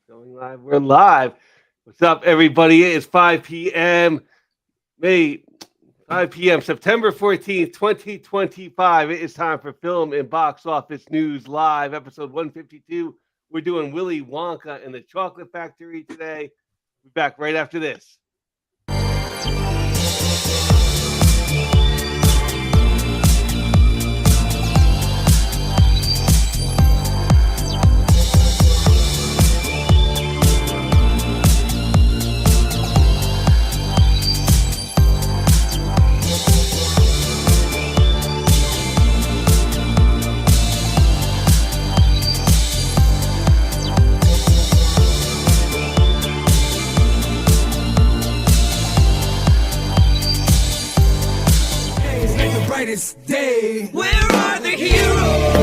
Going live. We're live. What's up, everybody? It is 5 p.m. May 5 p.m. September 14th, 2025. It is time for Film and Box Office News Live, episode 152. We're doing Willy Wonka and the Chocolate Factory today. We'll be back right after this. Day. Where are the heroes?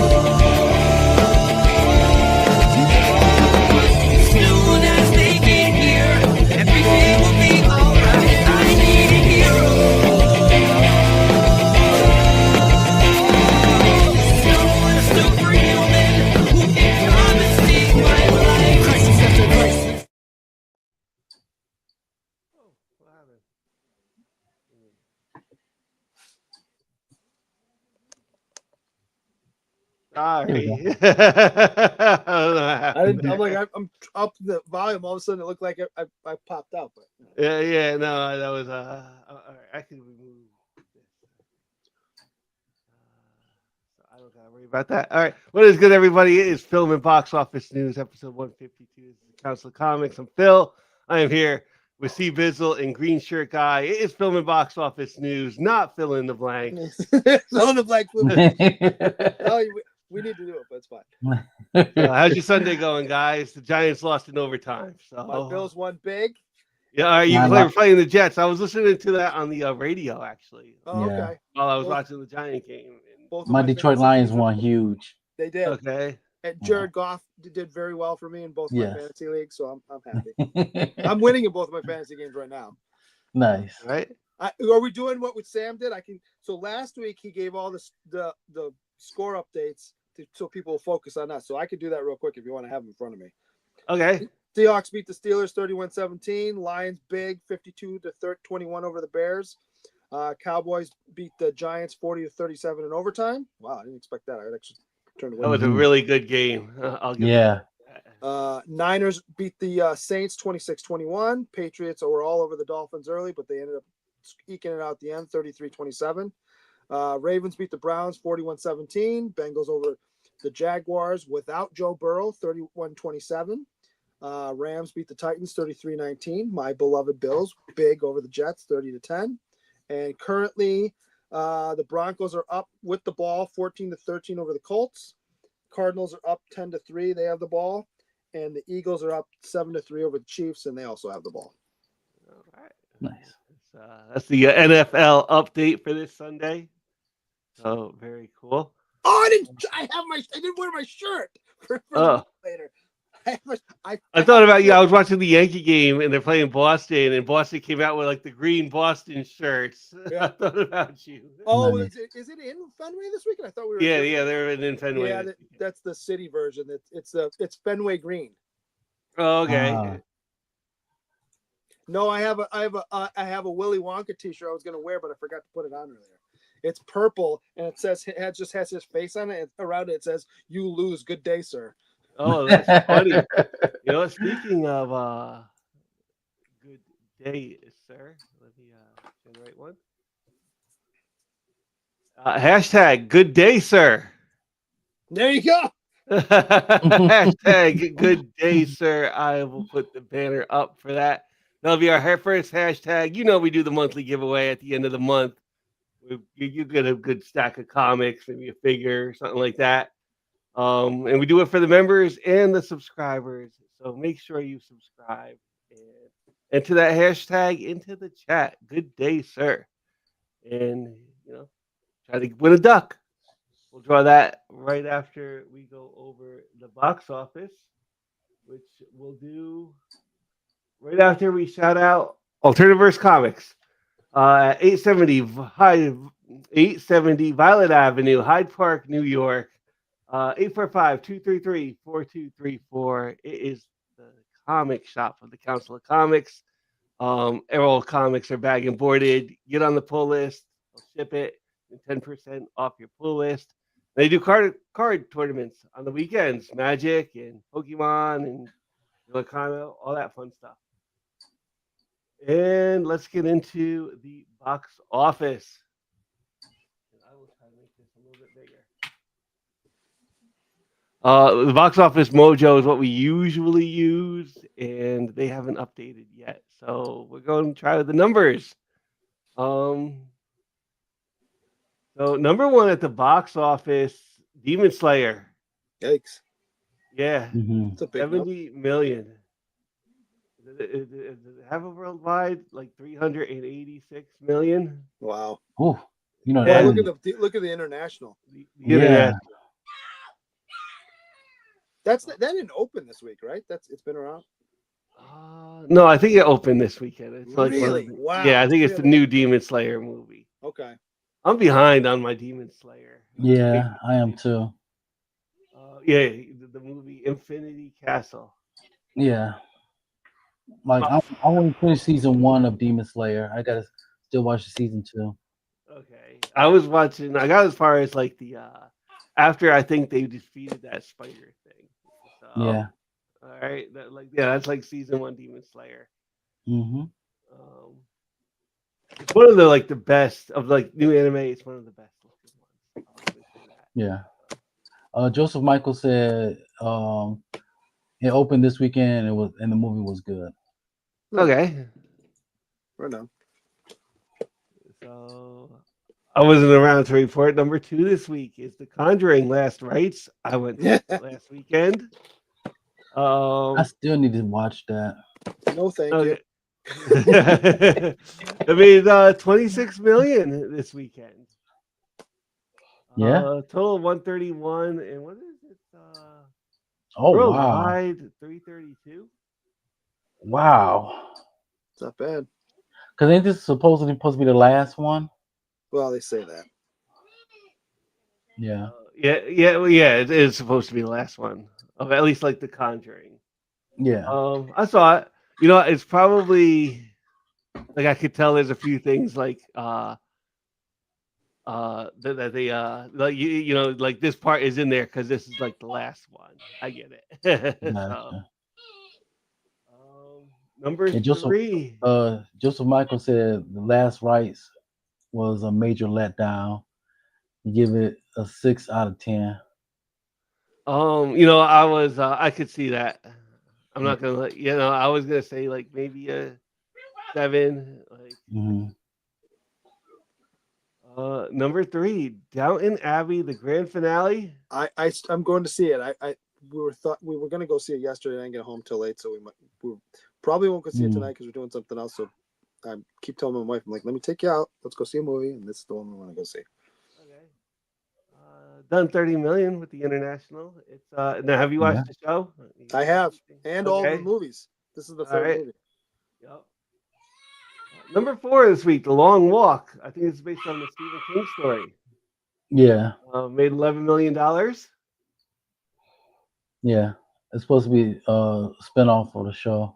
Soon as they get here, everything will be alright. I need a hero. Someone superhuman who can come and save my life. Crisis after crisis. Oh, what happened? Sorry. I'm up the volume. All of a sudden, it looked like I popped out. But yeah, no, that was all right, I can remove this. So I don't gotta worry about that. All right, what is good, everybody? It is Film and Box Office News, episode 152. This is the Council of Comics. I'm Phil. I am here with C Bizzle and Green Shirt Guy. It is Film and Box Office News, not fill in the blanks. fill in the blank. We need to do it, but it's fine. How's your Sunday going, guys? The Giants lost in overtime. So my Bills won big. Yeah, you playing the Jets. I was listening to that on the radio, actually. Oh, Yeah. okay. While I was watching the Giant game. My Detroit Lions won huge. They did. Okay. And Jared Goff did very well for me in both my Yes. fantasy leagues, so I'm happy. I'm winning in both of my fantasy games right now. Nice. Right. Are we doing what Sam did? So last week he gave all the score updates so people will focus on us. So I could do that real quick if you want to have them in front of me. Okay. Seahawks beat the Steelers 31-17. Lions big 52-21 over the Bears. Cowboys beat the Giants 40-37 in overtime. Wow, I didn't expect that. I actually turned away. That was a really good game. I'll give Yeah. Niners beat the Saints 26-21. Patriots were all over the Dolphins early, but they ended up eking it out at the end 33-27. Ravens beat the Browns 41-17. Bengals over the Jaguars without Joe Burrow 31-27. Rams beat the Titans 33-19. My beloved Bills big over the Jets 30-10. And currently the Broncos are up with the ball 14-13 over the Colts. Cardinals are up 10-3. They have the ball. And the Eagles are up 7-3 over the Chiefs, and they also have the ball. All right. Nice. That's the NFL update for this Sunday. So very cool. Oh, I didn't wear my shirt for later. I thought about you. I was watching the Yankee game, and they're playing Boston, and Boston came out with like the green Boston shirts. Yeah. I thought about you. Oh, Nice. is it in Fenway this weekend? I thought we were. Yeah, they're in Fenway. Yeah, that's the city version. It's Fenway green. Oh, okay. No, I have a Willy Wonka T-shirt I was gonna wear, but I forgot to put it on earlier. It's purple, and it just has his face on it. Around it says, "You lose. Good day, sir." Oh, that's funny. Speaking of good day, sir. Let me generate one. Hashtag good day, sir. There you go. Hashtag good day, sir. I will put the banner up for that. That'll be our first hashtag. We do the monthly giveaway at the end of the month. You get a good stack of comics, maybe a figure, something like that. And we do it for the members and the subscribers. So make sure you subscribe and enter that hashtag into the chat. Good day, sir. And, try to win a duck. We'll draw that right after we go over the box office, which we'll do right after we shout out Alternativerse Comics. 870 Violet Avenue, Hyde Park, New York. 845-233-4234. It is the comic shop of the Council of Comics. All comics are bag and boarded. Get on the pull list. They'll ship it. 10% off your pull list. They do card tournaments on the weekends, Magic and Pokemon and Ilocano, all that fun stuff. And let's get into the box office. And I will try to make this a little bit bigger. The box office mojo is what we usually use, and they haven't updated yet. So we're going to try with the numbers. So number one at the box office, Demon Slayer. Yikes. Yeah, Mhm. It's a big number. 70 million. Does it have a worldwide like 386 million? Wow. Ooh, you know Yeah. Well, that. look at the international. The Yeah. internet. That didn't open this week, right? It's been around. No, I think it opened this weekend. It's like one of Really? the- Wow. Yeah, I think it's the Really? new Demon Slayer movie. Okay. I'm behind on my Demon Slayer. Yeah, I am too. Yeah, the movie Infinity Castle. Yeah, like I only finished season 1 of Demon Slayer. I gotta still watch the season 2. Okay, I was watching. I got as far as like the after I think they defeated that spider thing. So, Yeah. All right. That's like season 1 Demon Slayer. Mm-hmm. It's one of the best of like new anime. It's one of the best looking ones. I'll say that. Yeah. Joseph Michael said it opened this weekend. And the movie was good. Okay. Right now. So I wasn't around to report. Number 2 this week is The Conjuring: Last Rites. I went last weekend. I still need to watch that. No, thank you. Okay. I mean, 26 million this weekend. Yeah. Total 131, and what is it? Oh wow. Worldwide 332. Wow. It's not bad. Because ain't this supposed to be the last one? Well, they say that. Yeah. Yeah. It is supposed to be the last one of at least like The Conjuring. Yeah. I saw it. You know, it's probably like I could tell there's a few things like that they like you know like this part is in there because this is like the last one. I get it. Gotcha. Number And 3. Joseph Michael said The Last Rites was a major letdown. You give it a 6 out of 10. You know, I could see that. I'm not gonna let you know. I was gonna say like maybe a 7. Like Mhm. number 3, Downton Abbey, the grand finale. I'm going to see it. We were going to go see it yesterday. I didn't get home till late, so we probably won't go see it tonight because we're doing something else. So I keep telling my wife, I'm like, let me take you out. Let's go see a movie, and this is the one we want to go see. Okay. Done 30 million with the international. It's now have you watched the show? I have, and all the Okay. movies. This is the All third right. movie. Yep. Number 4 this week, The Long Walk. I think it's based on the Stephen King story. Yeah. Made $11 million. Yeah. It's supposed to be a spinoff of the show.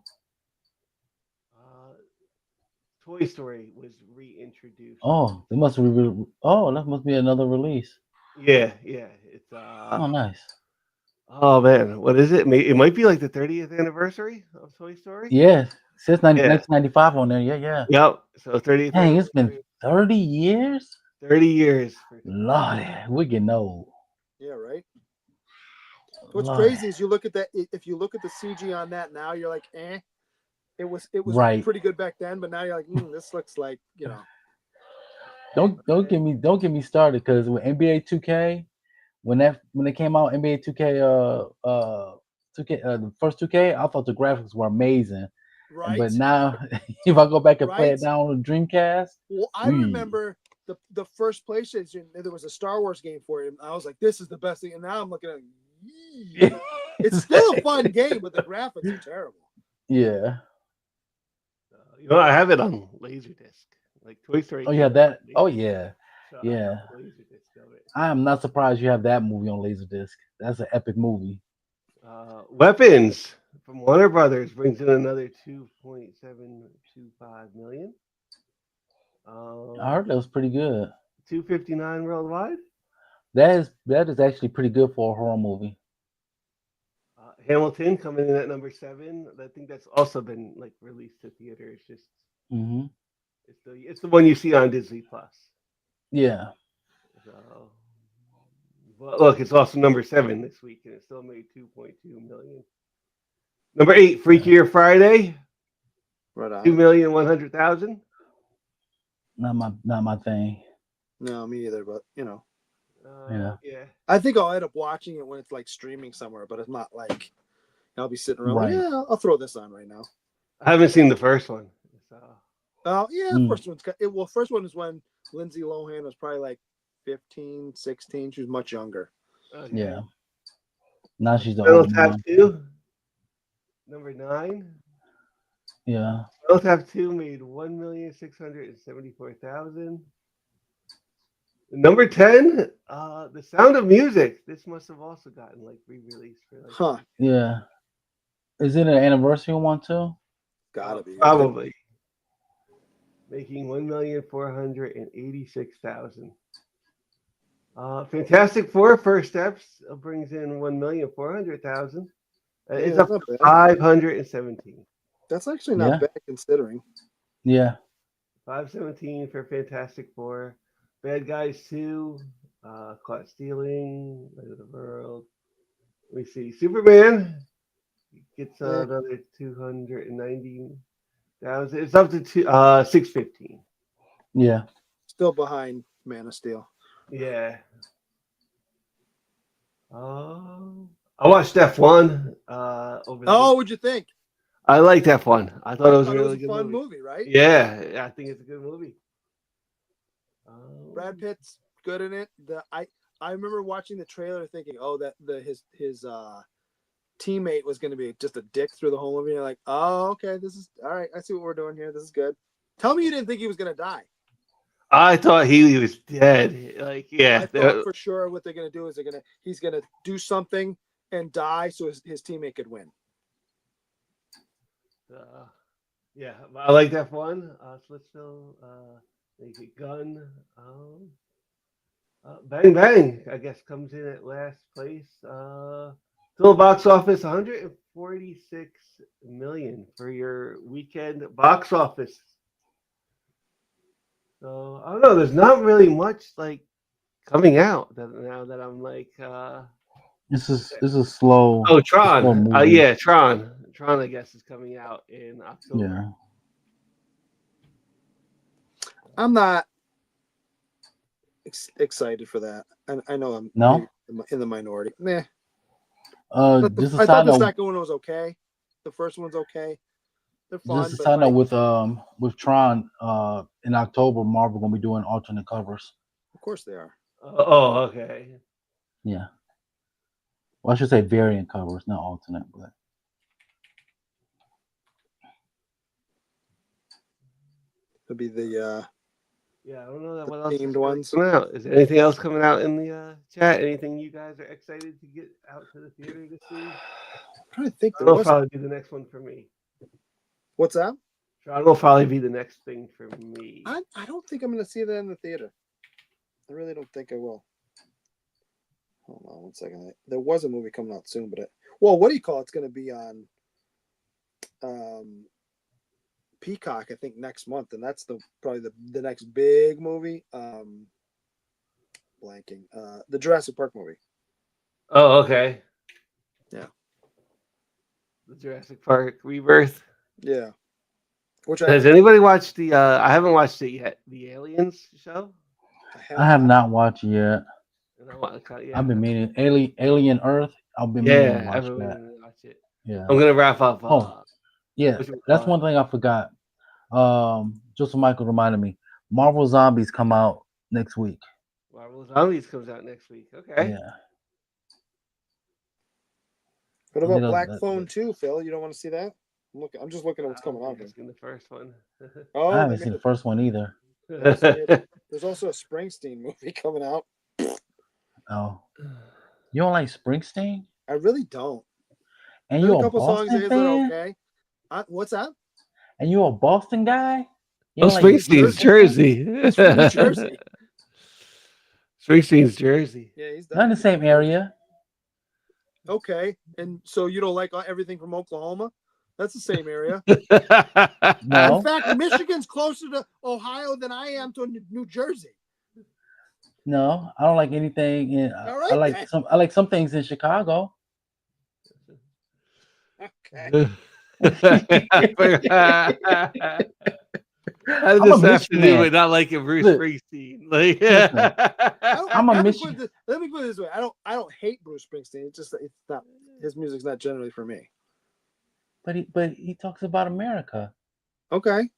Toy Story was reintroduced. Oh, that must be another release. Yeah. It's Oh, nice. oh man, what is it? It might be like the 30th anniversary of Toy Story. Yeah. It says Yeah. 1995 on there. Yeah. Yep. So 30th. Dang, it's been anniversary. 30 years? 30 years. Lordy, we're getting old. Yeah, right. What's Lordy. crazy is you look at that. If you look at the CG on that now, you're like, eh. It was Right. pretty good back then, but now you're like, this looks like Don't get me started because with NBA 2K, when they came out, NBA 2K 2K the first 2K, I thought the graphics were amazing. right. But now if I go back and play Right. it now on the Dreamcast, Well, I remember the first PlayStation. There was a Star Wars game for it, and I was like, "This is the best thing." And now I'm looking at it, it's still a fun game, but the graphics are terrible. Yeah. You know, I have it on Laserdisc. Like Toy Story. Oh yeah, that. Oh yeah. So I Yeah. have Laserdisc of it. I am not surprised you have that movie on Laserdisc. That's an epic movie. Weapons. from Warner Brothers brings in another 2.725 million. I heard that was pretty good. 259 worldwide. That is actually pretty good for a horror movie. Hamilton coming in at number 7. I think that's also been like released to theater. It's just Hmm. it's the one you see on Disney Plus. Yeah. So, but look, it's also number 7 this week, and it still made 2.2 million. Number 8, Freakier Friday, Right on. 2,100,000. Not my thing. No, me either. But Yeah. Yeah. I think I'll end up watching it when it's like streaming somewhere. But it's not like I'll be sitting around. Like, Right. yeah, I'll throw this on right now. I haven't seen the first one. So. Yeah, Mm. first one's well. First one is when Lindsay Lohan was probably like 15, 16. She was much younger. Okay. Yeah. Now she's the Spinal old Tap mom. 2, number 9. Yeah. Spinal Tap 2 made 1,674,000. Number 10, The Sound of Music. This must have also gotten like re-released for like Huh? Yeah. Is it an anniversary one too? Gotta be. probably making 1,486,000. Fantastic Four First Steps brings in 1,400,000. It's Yeah, up not to bad. 517. That's actually not Yeah. bad considering. Yeah. 517 for Fantastic Four. Bad Guys 2, Caught Stealing, Light of the World. Let me see. Superman gets another 290,000. It's up to 615. Yeah. Still behind Man of Steel. Yeah. I watched F1 over the week. What'd you think? I liked F1. I thought it was a Thought really good fun movie. right? Yeah, I think it's a good movie. Brad Pitt's good in it. I remember watching the trailer thinking, that his teammate was going to be just a dick through the whole movie. And you're like, oh, okay, this is all right. I see what we're doing here. This is good. Tell me you didn't think he was going to die. I thought he was dead. Like, yeah. I thought for sure what they're going to do is he's going to do something and die so his teammate could win. Yeah, I like F1. Splitsville, Naked Gun. Bang Bang, I guess, comes in at last place. Total box office 146 million for your weekend box office. So I don't know. There's not really much like coming out now that I'm like. This is slow. Oh, Tron. slow movie. Yeah, Tron. Tron, I guess, is coming out in October. Yeah. I'm not excited for that. I know I'm No? in the minority. Meh. Just a I side thought the note. second one was okay. The first one's okay. They're fun. Just a but side note like, with Tron. In October, Marvel gonna be doing alternate covers. of course they are. Oh, okay. Yeah. Well, I should say variant covers, not alternate. But It'll be the Yeah, I don't know the what else is themed really ones. coming out. Is there anything else coming out in the chat? Anything you guys are excited to get out to the theater to see? I'm trying to think. Tron will probably be the next one for me. What's that? Tron will probably be the next thing for me. I don't think I'm going to see that in the theater. I really don't think I will. Hold on 1 second. There was a movie coming out soon, but what do you call it? It's going to be on Peacock, I think, next month, and that's probably the next big movie. Blanking. The Jurassic Park movie. Oh, okay. Yeah. The Jurassic Park Rebirth. Yeah. Which Has anybody watched the? I haven't watched it yet. The Aliens show. I have not watched it yet. And I want to, yeah. I've been meaning Alien Earth. I've been meaning to watch that. Watch it. Yeah. I'm gonna wrap up. Yeah, that's one thing I forgot. Joseph Michael reminded me. Marvel Zombies come out next week. Marvel Zombies comes out next week. Okay. Yeah. What about Black Phone 2, Phil? You don't want to see that? I'm just looking at what's coming out. In the first one. I haven't seen the first one either. There's also a Springsteen movie coming out. Oh. You don't like Springsteen? I really don't. And There's you a a couple songs Boston that fan? are okay. What's that? And you a Boston guy? You Oh, don't like Springsteen's Jersey. Jersey. He's from New Jersey. Springsteen's Jersey. Yeah, he's not in the definitely same area. Okay, and so you don't like everything from Oklahoma? That's the same area. No. In fact, Michigan's closer to Ohio than I am to New Jersey. No, I don't like anything in. All I right, like then. some. I like some things in Chicago. Okay. How I'm does a this have to do Michigan. with not liking Bruce Look, Springsteen? Like, listen, I'm a let me Michigan. let me put it this way. I don't hate Bruce Springsteen. It's just that it's not his music's not generally for me. But he talks about America, Okay.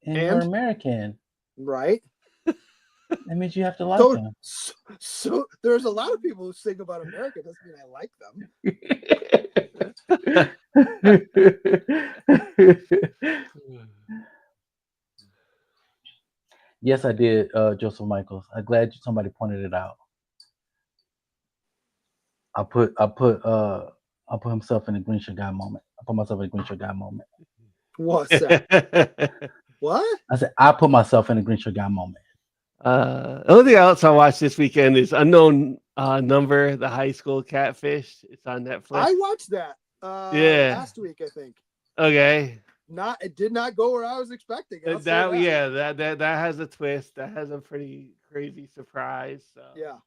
and you're And? American. Right. That means you have to like him. So there's a lot of people who sing about America. Doesn't mean I like them. Yes, I did, Joseph Michaels. I'm glad somebody pointed it out. I put himself in the Green Shirt Guy moment. I put myself in the Green Shirt Guy moment. What's that? What? I said I put myself in the Green Shirt Guy moment. The only thing else I watched this weekend is Unknown Number, the high school catfish. It's on Netflix. I watched that last week, I think. Okay. It did not go where I was expecting. That has a twist. That has a pretty crazy surprise. So. Yeah.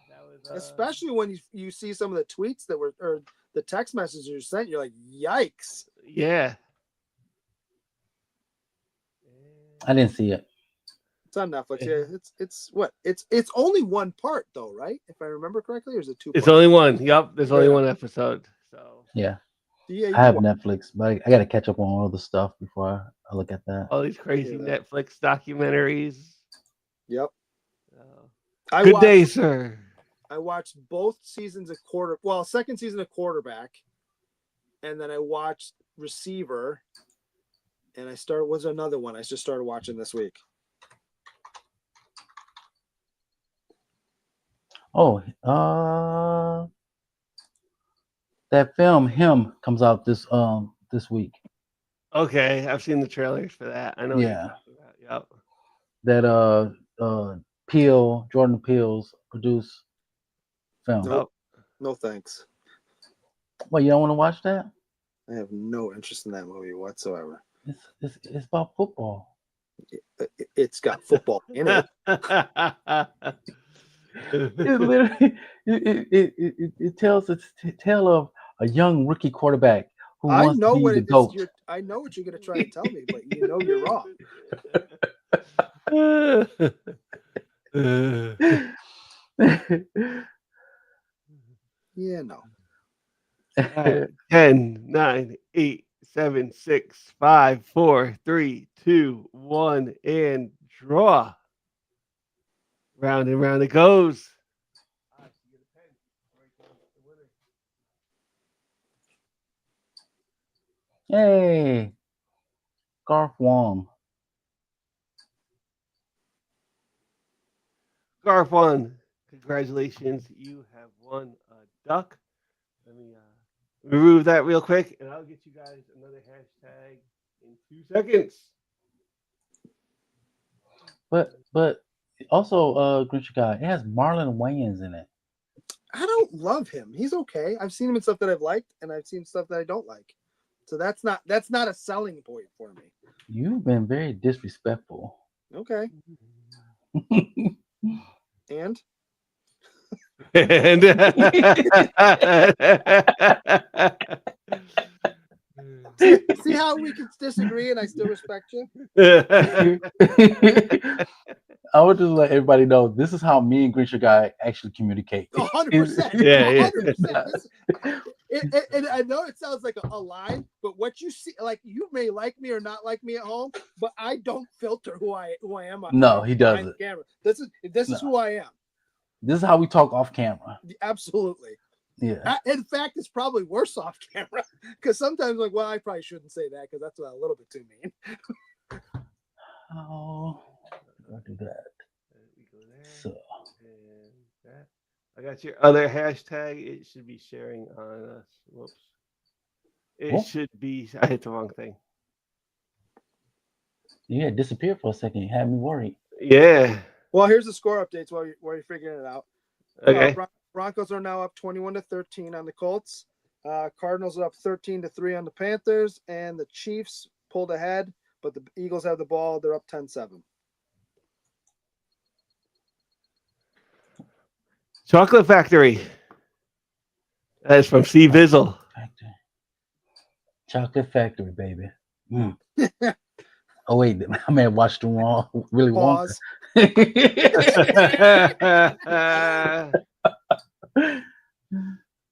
That was especially when you see some of the tweets that were or the text messages you sent, you're like, yikes. Yeah. I didn't see it. It's on Netflix. Yeah, it's what? It's only one part though, right? If I remember correctly, or is it two? It's only one. Yep, there's only one episode. So yeah, I have Netflix, but I got to catch up on all the stuff before I look at that. All these crazy Netflix documentaries. Yep. Good day, sir. I watched both seasons of second season of Quarterback, and then I watched Receiver, and was another one I just started watching this week. Oh, that film Him comes out this week. Okay, I've seen the trailers for that. I know. Yeah. Yep. That Jordan Peele's produced film. Nope. No thanks. Well, you don't want to watch that? I have no interest in that movie whatsoever. It's about football. It's got football in it. It literally it tells a tale of a young rookie quarterback who wants to be the GOAT. I know what you're going to try to tell me, but you know you're wrong. Yeah, no. 10, 9, 8, 7, 6, 5, 4, 3, 2, 1, and draw. Round and round it goes. Hey, Garth Wong. Garth won. Congratulations. You have won a duck. Let me remove that real quick, and I'll get you guys another hashtag in 2 seconds. But also, Green Shirt Guy, it has Marlon Wayans in it. I don't love him. He's okay. I've seen him in stuff that I've liked, and I've seen stuff that I don't like. So that's not a selling point for me. You've been very disrespectful. Okay. And see how we can disagree and I still respect you? I would just let everybody know this is how me and Green Shirt Guy actually communicate. 100%. Yeah. 100%. And I know it sounds like a lie, but what you see, like you may like me or not like me at home, but I don't filter who I am. No, he doesn't. Camera. This is who I am. This is how we talk off camera. Absolutely. Yeah. In fact, it's probably worse off camera because sometimes, like, well, I probably shouldn't say that because that's a little bit too mean. Oh, I'll do that. So I got your other hashtag. It should be sharing on us. Whoops. It Oh, should be. I hit the wrong thing. you had disappeared for a second. You had me worried. Yeah. Well, here's the score updates while you're figuring it out. Okay. Broncos are now up 21-13 on the Colts. Cardinals are up 13-3 on the Panthers, and the Chiefs pulled ahead, but the Eagles have the ball. They're up 10-7. Chocolate Factory. That's from C. Vizzle. Factory. Chocolate Factory, baby. Mm. Oh wait, I may have watched the wrong Willy Wonka. Pause.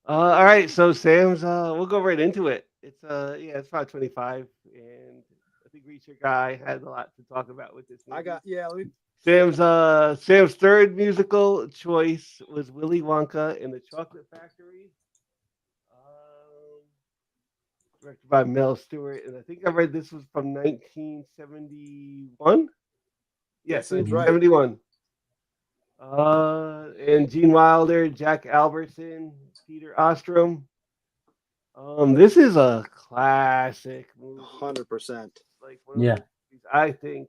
All right, so Sam's. We'll go right into it. It's it's 5:25, and I think Reacher Guy has a lot to talk about with this movie. Sam's third musical choice was Willy Wonka and the Chocolate Factory, directed by Mel Stewart, and I think I read this was from 1971. Yes, seems right. 1971. And Gene Wilder, Jack Albertson, Peter Ostrom. This is a classic movie. 100%. Like one of those movies, I think,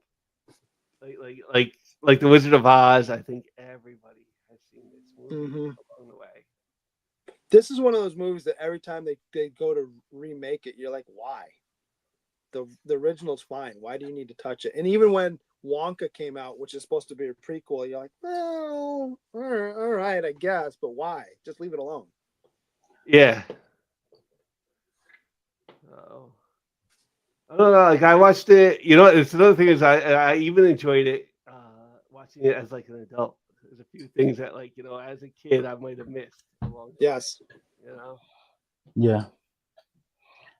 like the Wizard of Oz. I think everybody has seen this movie along the way. This is one of those movies that every time they go to remake it, you're like, why? The original's fine. Why do you need to touch it? And even when Wonka came out, which is supposed to be a prequel, you're like, well, all right, I guess, but why? Just leave it alone. Yeah. I don't know. Like I watched it. You know, it's another thing is I even enjoyed it watching it as like an adult. There's a few things that like as a kid I might have missed along the way, you know. Yeah.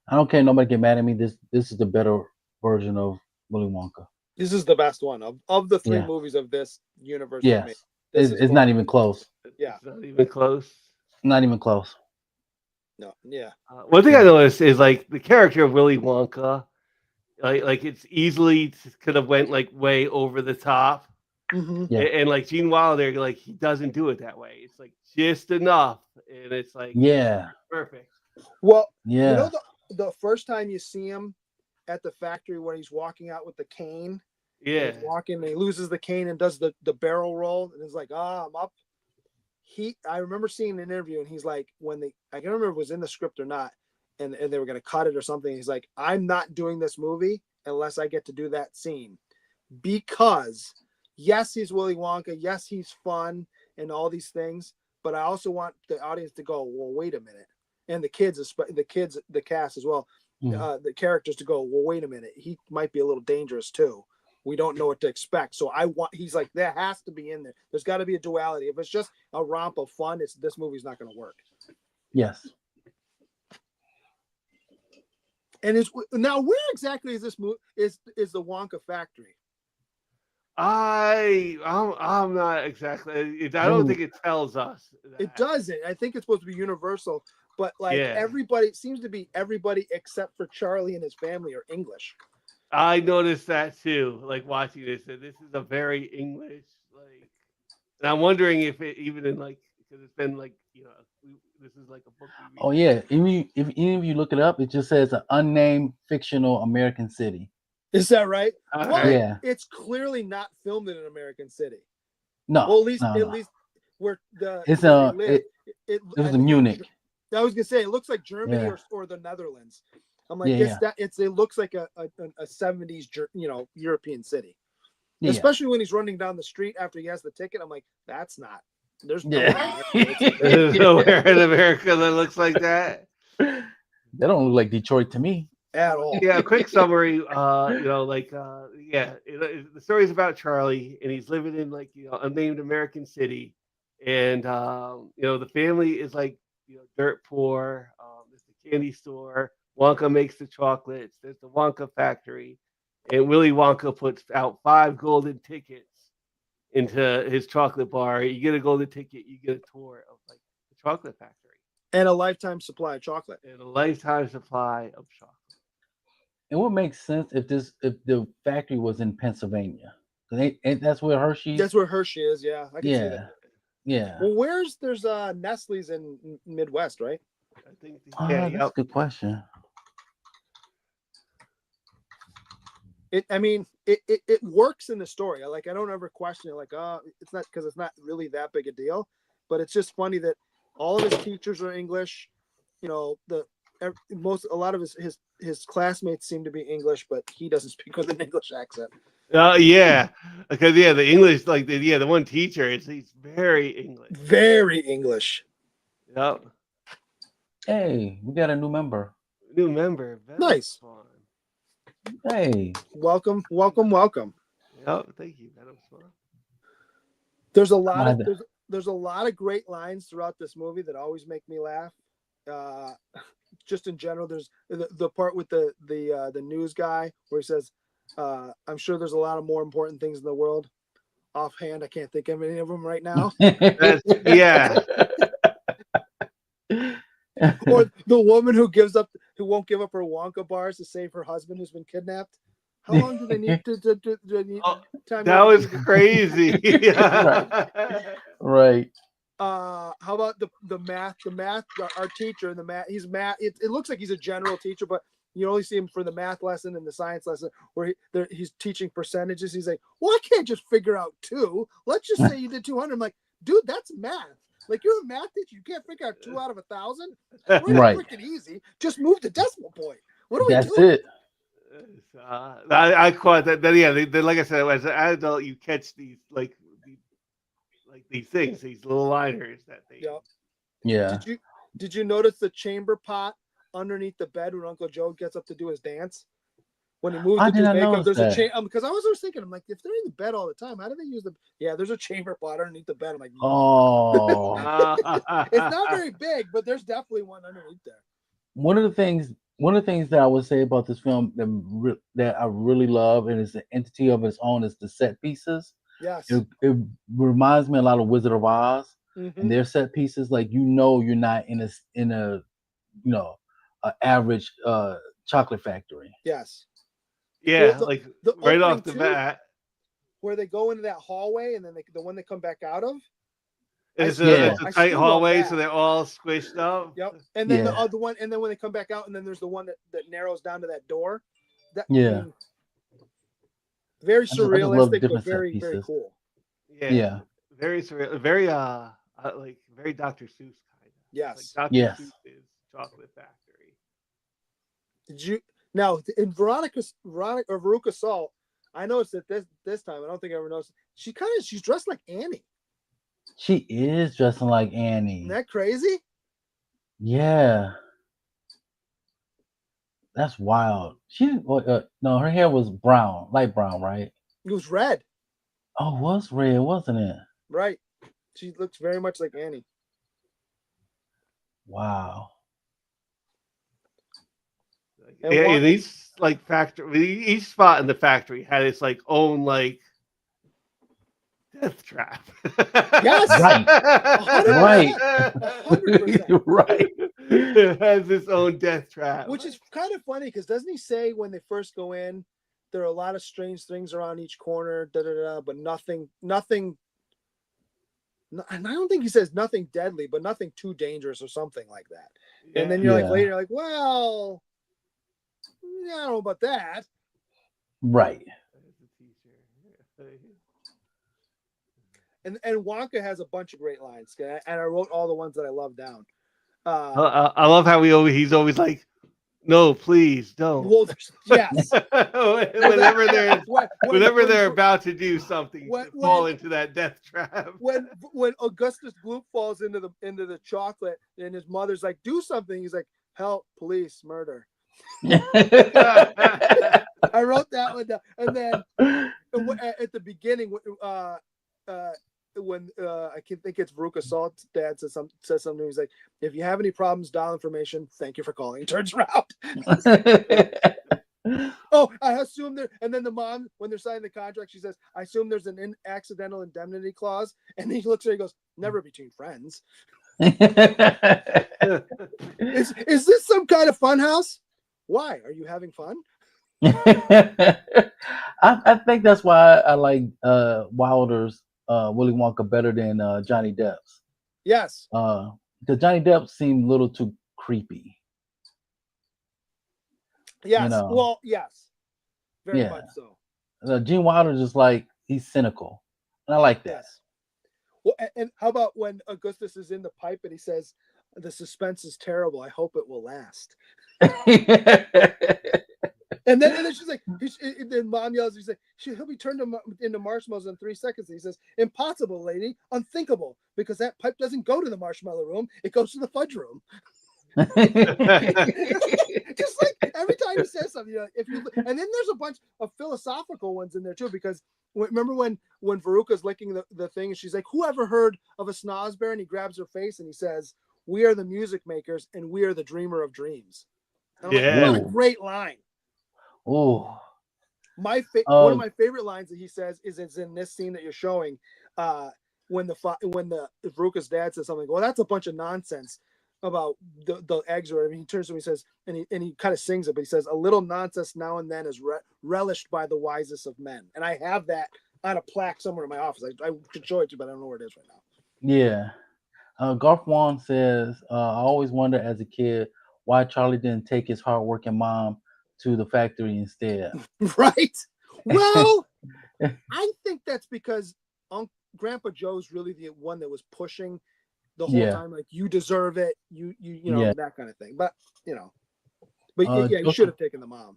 I don't care. Nobody get mad at me. This is the better version of Willy Wonka. This is the best one of the three movies of this universe. Yes, it's not even close. Yeah, it's not even close. Not even close. No, yeah. One thing I noticed is like the character of Willy Wonka, like it's easily could have went like way over the top, and like Gene Wilder, like he doesn't do it that way. It's like just enough, and it's like perfect. Well, you know the first time you see him at the factory when he's walking out with the cane, he's walking and he loses the cane and does the barrel roll and it's like, I'm up. I remember seeing an interview and he's like, I can't remember if it was in the script or not, and they were going to cut it or something. He's like, I'm not doing this movie unless I get to do that scene, because yes, he's Willy Wonka, yes, he's fun and all these things, but I also want the audience to go, well, wait a minute, and the cast as well, the characters to go, well, wait a minute, he might be a little dangerous too. We don't know what to expect. So he's like, there has to be in there. There's got to be a duality. If it's just a romp of fun, this movie's not going to work. Yes. And now where exactly is this movie? Is the Wonka factory? I'm not exactly. I don't think it tells us. It doesn't. I think it's supposed to be universal, but like everybody, it seems to be everybody except for Charlie and his family are English. I noticed that too, like watching this. And this is a very English, like, and I'm wondering if it even in like, because it's been like, this is like a book. Oh yeah, even if you look it up, it just says an unnamed fictional American city. Is that right? Well, yeah, it's clearly not filmed in an American city. No, well, at least where it was in Munich. I was gonna say it looks like Germany or the Netherlands. I'm like, it looks like a 70s, European city, especially when he's running down the street after he has the ticket. I'm like, that's not. There's there's nowhere in America that looks like that. They don't look like Detroit to me at all. Yeah, quick summary. The story is about Charlie, and he's living in like unnamed American city, and the family is like dirt poor. There's the candy store. Wonka makes the chocolates. There's the Wonka factory, and Willy Wonka puts out 5 golden tickets into his chocolate bar. You get a golden ticket, you get a tour of like the chocolate factory and a lifetime supply of chocolate. And what makes sense if the factory was in Pennsylvania? That's where Hershey. That's where Hershey is. Yeah, I can see that. Yeah. Well, there's Nestle's in Midwest, right? I think. That's a good question. It works in the story. I don't ever question it. Like, it's not because it's not really that big a deal, but it's just funny that all of his teachers are English. You know, a lot of his classmates seem to be English, but he doesn't speak with an English accent. Yeah, because the English, like the one teacher, he's very English. Very English. Yep. Hey, we got a new member. New member. Nice. Fun. Hey, welcome. Yep. Thank you. That was fun. There's a lot of there's a lot of great lines throughout this movie that always make me laugh. Just in general, there's the part with the news guy where he says, "I'm sure there's a lot of more important things in the world." Offhand, I can't think of any of them right now. Yeah. Or the woman who won't give up her Wonka bars to save her husband who's been kidnapped. How long do they need to time? That was crazy. Right. How about the math? Our teacher in the math, he's math. It looks like he's a general teacher, but you only see him for the math lesson and the science lesson where he's teaching percentages. He's like, well, I can't just figure out 2. Let's just say you did 200. I'm like, dude, that's math. Like, you're a math teacher. You can't figure out 2 out of 1,000. Right. Freaking easy. Just move the decimal point. What are we That's doing? it. I caught that. Like I said, as an adult, you catch these these things, these little liners that they. Yep. Yeah. Did you notice the chamber pot underneath the bed when Uncle Joe gets up to do his dance? When he moves to do makeup, there's a chamber. Because I was always thinking, I'm like, if they're in the bed all the time, how do they use the? Yeah, there's a chamber pot underneath the bed. I'm like, oh. It's not very big, but there's definitely one underneath there. One of the things that I would say about this film that I really love, and it's an entity of its own, is the set pieces. Yes. It reminds me a lot of Wizard of Oz, Mm-hmm. and their set pieces, like, you're not in a average chocolate factory. Yes. Yeah, Well, like the right off opening the too, bat. where they go into that hallway and then the one they come back out of. It's Yeah. a tight hallway, so they're all squished up. Yep. And then Yeah. the other one, and then when they come back out, and then there's the one that narrows down to that door. Yeah. Very I just love surrealistic, but different set very, very pieces. cool. Yeah. Very surreal. Very like very Dr. Seuss kind of. Yes. Like Dr. Yes. Seuss's Chocolate Factory. Did you now in Veruca Salt? I noticed that this time. I don't think I ever noticed. She's dressed like Annie. She is dressing like Annie. Isn't that crazy? Yeah. That's wild. No, her hair was brown, light brown, right? It was red. Oh, it was red, wasn't it? Right. She looks very much like Annie. Wow. And each each spot in the factory had its like own like death trap. Yes. Right. 100%. Right. It has its own death trap. Which is kind of funny because doesn't he say when they first go in, there are a lot of strange things around each corner, but nothing. And I don't think he says nothing deadly, but nothing too dangerous or something like that. Yeah. And then you're like later, you're like, well, yeah, I don't know about that. Right. And Wonka has a bunch of great lines, and I wrote all the ones that I love down. I love how he's always like, no, please don't. Well, yes. whenever they're about to do something, fall into that death trap. When Augustus Gloop falls into the chocolate, and his mother's like, do something. He's like, help, police, murder. I wrote that one down, and then at the beginning, when I can think it's Veruca Salt's dad says something. He's like, if you have any problems, dial information. Thank you for calling. Turns around. Oh, I assume there. And then the mom, when they're signing the contract, she says, I assume there's an accidental indemnity clause. And he looks at her and goes, never between friends. Is this some kind of fun house? Why? Are you having fun? I think that's why I like Wilder's Willy Wonka better than Johnny Depp's. Yes. Because Johnny Depp seemed a little too creepy. Yes. You know. Well, yes. Very Yeah. much so. Gene Wilder just like he's cynical, and I like that. Yes. Well, and how about when Augustus is in the pipe and he says, "The suspense is terrible. I hope it will last." And then she's like, then mom yells, he's like, he'll be turned into marshmallows in 3 seconds. And he says, "Impossible, lady, unthinkable, because that pipe doesn't go to the marshmallow room; it goes to the fudge room." Just like every time he says something, if you and then there's a bunch of philosophical ones in there too, because remember when Veruca's licking the thing and she's like, "Who ever heard of a snozbear?" And he grabs her face and he says, "We are the music makers and we are the dreamer of dreams." And I'm like, what a great line. Oh, one of my favorite lines that he says is in this scene that you're showing, when the Veruca's dad says something. Well, that's a bunch of nonsense about the eggs or whatever. He turns to him, he says, and he kind of sings it, but he says, "A little nonsense now and then is relished by the wisest of men." And I have that on a plaque somewhere in my office. I could show it to you, but I don't know where it is right now. Yeah. Garth Wan says, "I always wonder as a kid why Charlie didn't take his hardworking mom to the factory instead." Right. Well, I think that's because Grandpa Joe's really the one that was pushing the whole time, like, you deserve it, you know, that kind of thing. But but yeah, you should have taken the mom.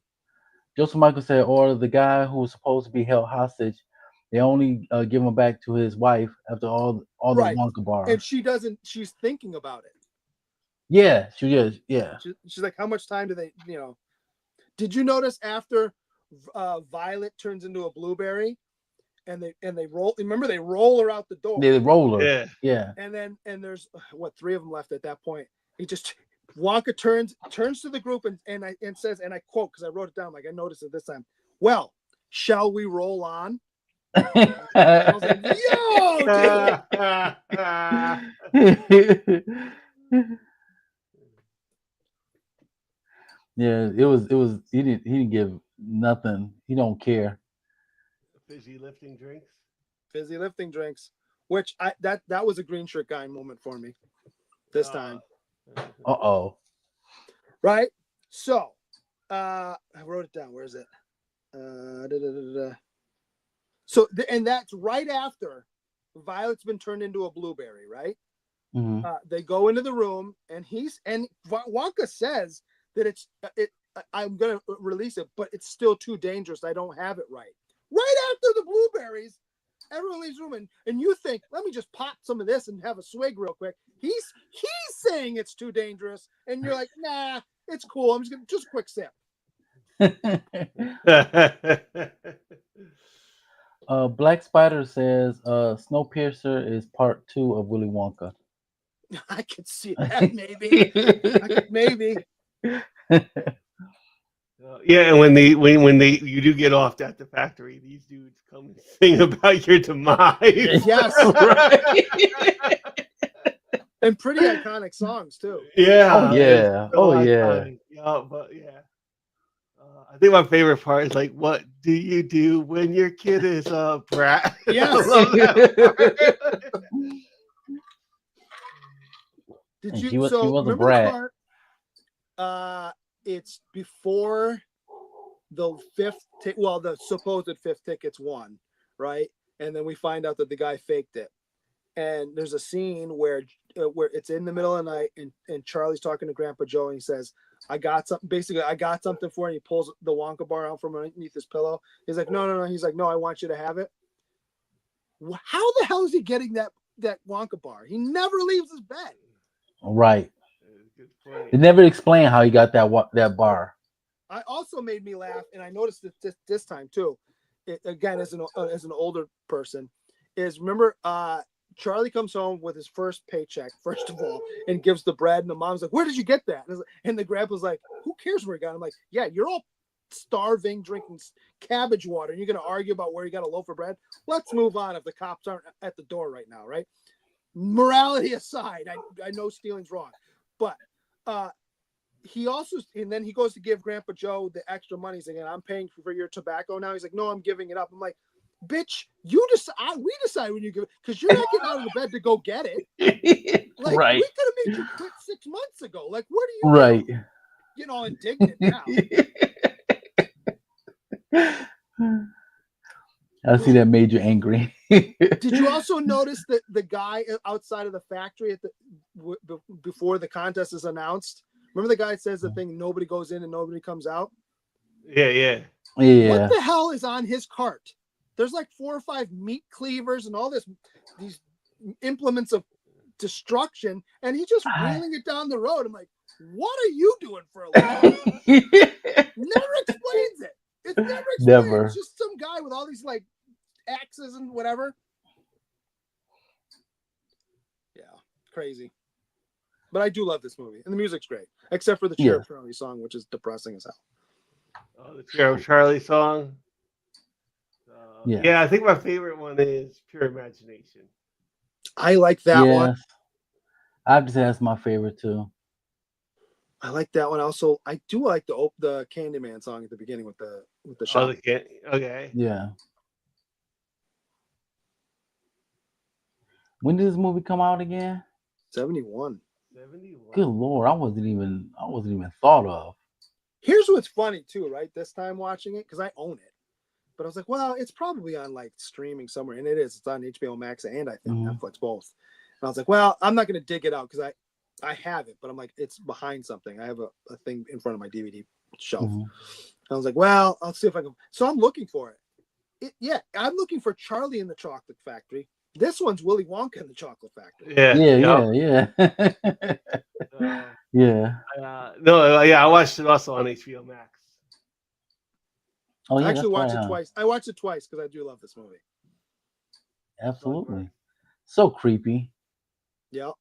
Joseph Michael said, or the guy who was supposed to be held hostage, they only give him back to his wife after all the Wonka bars. And she doesn't. She's thinking about it. Yeah, she is. Yeah. She's like, how much time do they? Did you notice after Violet turns into a blueberry, and they roll? Remember, they roll her out the door. They roll her. Yeah. And there's 3 of them left at that point. Wonka turns to the group and says, and I quote because I wrote it down, like I noticed it this time. "Well, shall we roll on?" I was like, "Yo, dude." Yeah, it was. He didn't give nothing. He don't care. Fizzy lifting drinks. Which that was a green shirt guy moment for me this time. Right. So, I wrote it down. Where is it? So, and that's right after Violet's been turned into a blueberry, right? Mm-hmm. They go into the room, and Wonka says that I'm gonna release it, but it's still too dangerous. I don't have it right. Right after the blueberries, everyone leaves the room, and you think, let me just pop some of this and have a swig real quick. He's saying it's too dangerous, and you're like, nah, it's cool. I'm just a quick sip. Black Spider says Snowpiercer is part 2 of Willy Wonka. I could see that maybe. Yeah, and when you do get off at the factory, these dudes come and sing about your demise. Yes, right. And pretty iconic songs too. Yeah. Yeah. Iconic. Yeah, but yeah. I think my favorite part is like, "What do you do when your kid is a brat?" Yes. I love that part. He was a brat. The part? It's before the the supposed 5th ticket's won, right? And then we find out that the guy faked it. And there's a scene where it's in the middle of the night, and Charlie's talking to Grandpa Joe, and he says, "I got something." Basically, "I got something for you." He pulls the Wonka bar out from underneath his pillow. He's like, "No." He's like, "No, I want you to have it." How the hell is he getting that Wonka bar? He never leaves his bed. Right. They never explain how he got that bar. I also made me laugh, and I noticed it this time too. Again, as an older person, is remember Charlie comes home with his first paycheck, first of all, and gives the bread, and the mom's like, "Where did you get that?" And the grandpa's like, "Who cares where he got it?" I'm like, "Yeah, you're all starving, drinking cabbage water, and you're going to argue about where you got a loaf of bread? Let's move on if the cops aren't at the door right now, right?" Morality aside, I know stealing's wrong, but he also, and then he goes to give Grandpa Joe the extra money. He's like, "I'm paying for your tobacco now." He's like, "No, I'm giving it up." I'm like, bitch, we decide when you give it because you're not getting out of the bed to go get it. Like Right. we could have made you quit 6 months ago. Like what are you Right. doing? You know, indignant now. I see that made you angry. Did you also notice that the guy outside of the factory at before the contest is announced? Remember the guy says the thing, nobody goes in and nobody comes out? Yeah, yeah. Yeah. What the hell is on his cart? There's like 4 or 5 meat cleavers and all these implements of destruction, and he's just wheeling it down the road. I'm like, what are you doing for a living? Never explains it. It's never explained. Never. It's just some guy with all these like axes and whatever. Yeah, crazy. But I do love this movie, and the music's great, except for the Cheer Up Charlie song, which is depressing as hell. Oh, the Cheer Up Charlie song. Yeah. Yeah, I think my favorite one is Pure Imagination. I like that one. I have to say that's my favorite too. I like that one. Also, I do like the Candyman song at the beginning with the shot. Okay. Yeah. When did this movie come out again? 71. 71. Good Lord, I wasn't even thought of. Here's what's funny too, right? This time watching it, because I own it. But I was like, well, it's probably on like streaming somewhere. And it is. It's on HBO Max and I think Netflix both. And I was like, well, I'm not going to dig it out because I have it. But I'm like, it's behind something. I have a thing in front of my DVD shelf. I was like, well, I'll see if I can. So I'm looking for it. I'm looking for Charlie in the Chocolate Factory. This one's Willy Wonka in the Chocolate Factory. Yeah. I watched it also on HBO Max. Oh, yeah, I actually watched it twice. I watched it twice because I do love this movie. Absolutely. So creepy. Yep.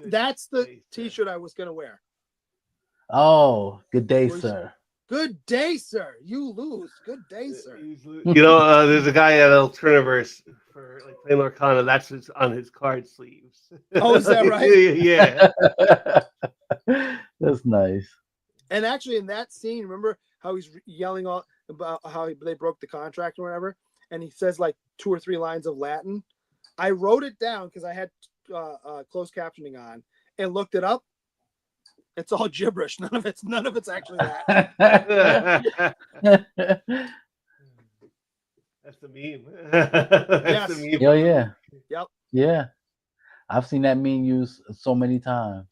That's the T-shirt I was gonna wear. Oh, good day, sir. Good day, sir. You lose. Good day, sir. There's a guy at Alternaverse for like playing Arcana. That's on his card sleeves. Oh, is that right? Yeah. That's nice. And actually, in that scene, remember how he's yelling about how they broke the contract or whatever, and he says like 2 or 3 lines of Latin. I wrote it down because I had closed captioning on and looked it up. It's all gibberish. None of it's actually that. That's the meme. Yes. The meme. Oh yeah. Yep. Yeah. I've seen that meme used so many times.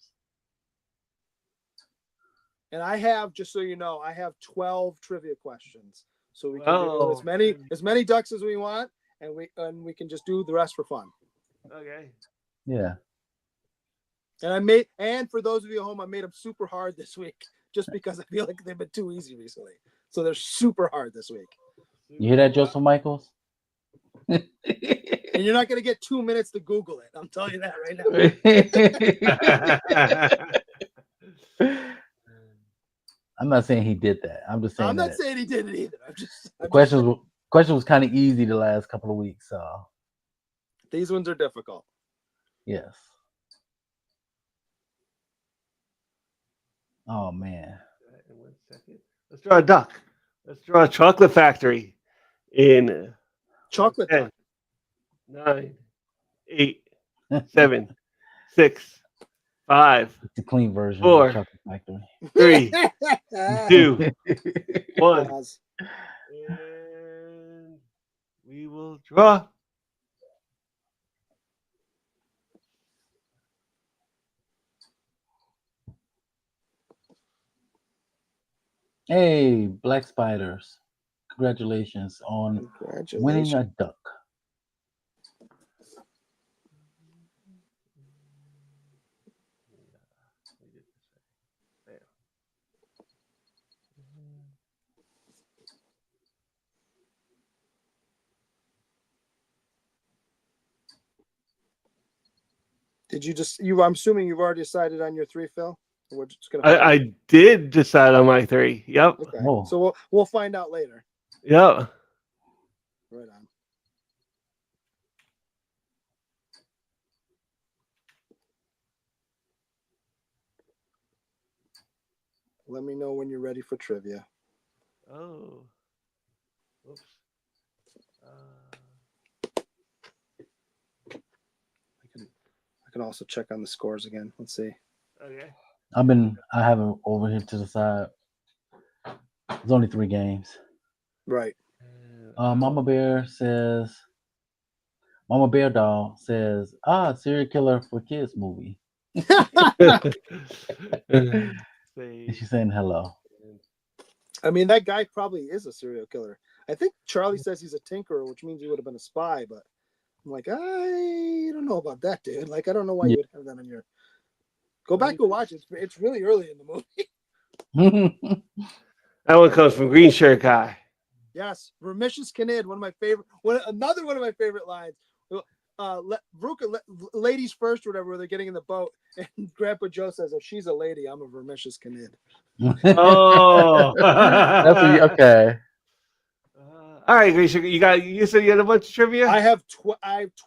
And I have, just so you know, I have 12 trivia questions. So we can do as many ducks as we want, and we can just do the rest for fun. Okay. Yeah. And for those of you at home, I made them super hard this week just because I feel like they've been too easy recently. So they're super hard this week. You hear that, Joseph Michaels? And you're not going to get 2 minutes to Google it. I'm telling you that right now. I'm not saying he did that. I'm just saying I'm not saying he did it either. The question was kind of easy the last couple of weeks. So these ones are difficult. Yes. Oh man. 1 second. Let's draw a duck. Let's draw a chocolate factory in chocolate 10, 9, 8, 7, 6, 5. It's a clean version 4, of Chocolate Factory. 3, 2, 1. And we will draw. Hey, Black Spiders. Congratulations on winning a duck. I'm assuming you've already decided on your 3, Phil? We're just gonna I did decide on my 3. Yep. Okay. So we'll find out later. Yep. Right on. Let me know when you're ready for trivia. Oh. Whoops. can also check on the scores again. Let's see. Okay. I have it over here to the side. There's only 3 games. Right. Mama Bear Doll says, serial killer for kids movie. And she's saying hello. I mean, that guy probably is a serial killer. I think Charlie says he's a tinkerer, which means he would have been a spy, but I'm like, I don't know about that, dude. Like, I don't know why you would have that on your. Go back and watch it. It's really early in the movie. That one comes from Green Shirt Guy. Yes, Vermicious Kinid, one of my favorite. Another one of my favorite lines. Ladies first, or whatever. Where they're getting in the boat, and Grandpa Joe says, "If she's a lady, I'm a Vermicious Kinid." Oh, That's okay. All right, Green Shirt. You said you had a bunch of trivia. I have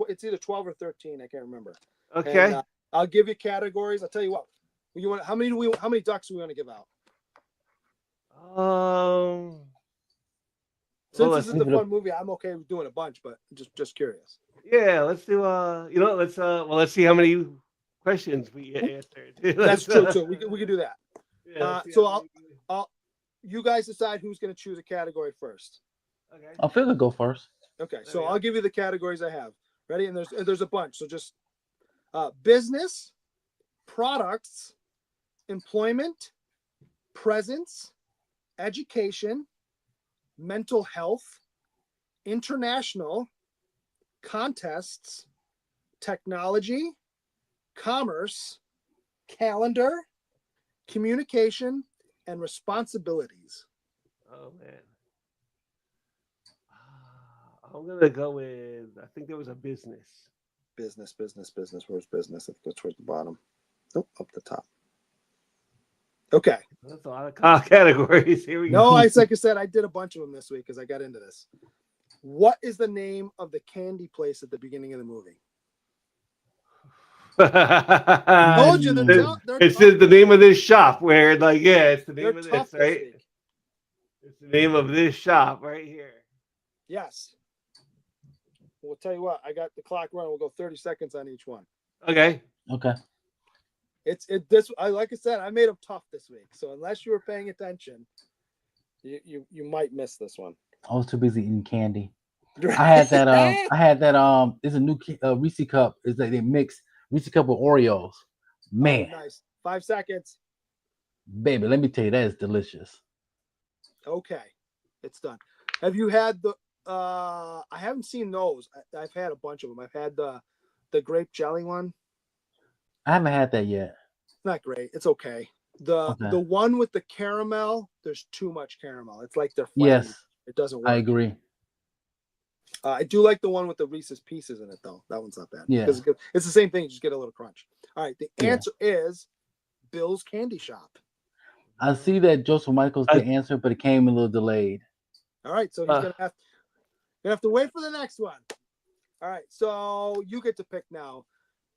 it's either 12 or 13. I can't remember. Okay. And, I'll give you categories. I'll tell you what. You want how many ducks do we want to give out? Since this is the fun movie, I'm okay with doing a bunch, but just curious. Yeah, let's do let's see how many questions we answered. That's true too. We can do that. Yeah, So I'll you guys decide who's going to choose a category first. Okay. I'll feel it go first. Okay, so I'll give you the categories I have. Ready? And there's a bunch. So just business, products, employment, presence, education, mental health, international, contests, technology, commerce, calendar, communication, and responsibilities. Oh man. I'm gonna go with. I think there was a business. Business. Where's business? It goes towards the bottom. Oh, up the top. Okay. That's a lot of categories. Here we go. No, like I said, I did a bunch of them this week because I got into this. What is the name of the candy place at the beginning of the movie? Told you it's the name of this shop where, it's the name of this, right? It's the name of this shop right here. Yes. We'll tell you what. I got the clock running. We'll go 30 seconds on each one. Okay. Like I said, I made them tough this week. So unless you were paying attention, you might miss this one. I was too busy eating candy. I had that. It's a new Reese cup. Is that they mix Reese cup with Oreos? Man, Oh, nice. 5 seconds. Baby, let me tell you, that is delicious. Okay, it's done. Have you had the? I haven't seen those. I've had a bunch of them. I've had the grape jelly one. I haven't had that yet. It's not great. It's okay. The one with the caramel. There's too much caramel. It's like they're fighting. Yes, it doesn't work. I agree. I do like the one with the Reese's Pieces in it, though. That one's not bad. Yeah, it's the same thing. You just get a little crunch. All right. The answer is Bill's Candy Shop. I see that Joseph Michaels did answer, but it came a little delayed. All right, so he's gonna have to wait for the next one. All right, so you get to pick now.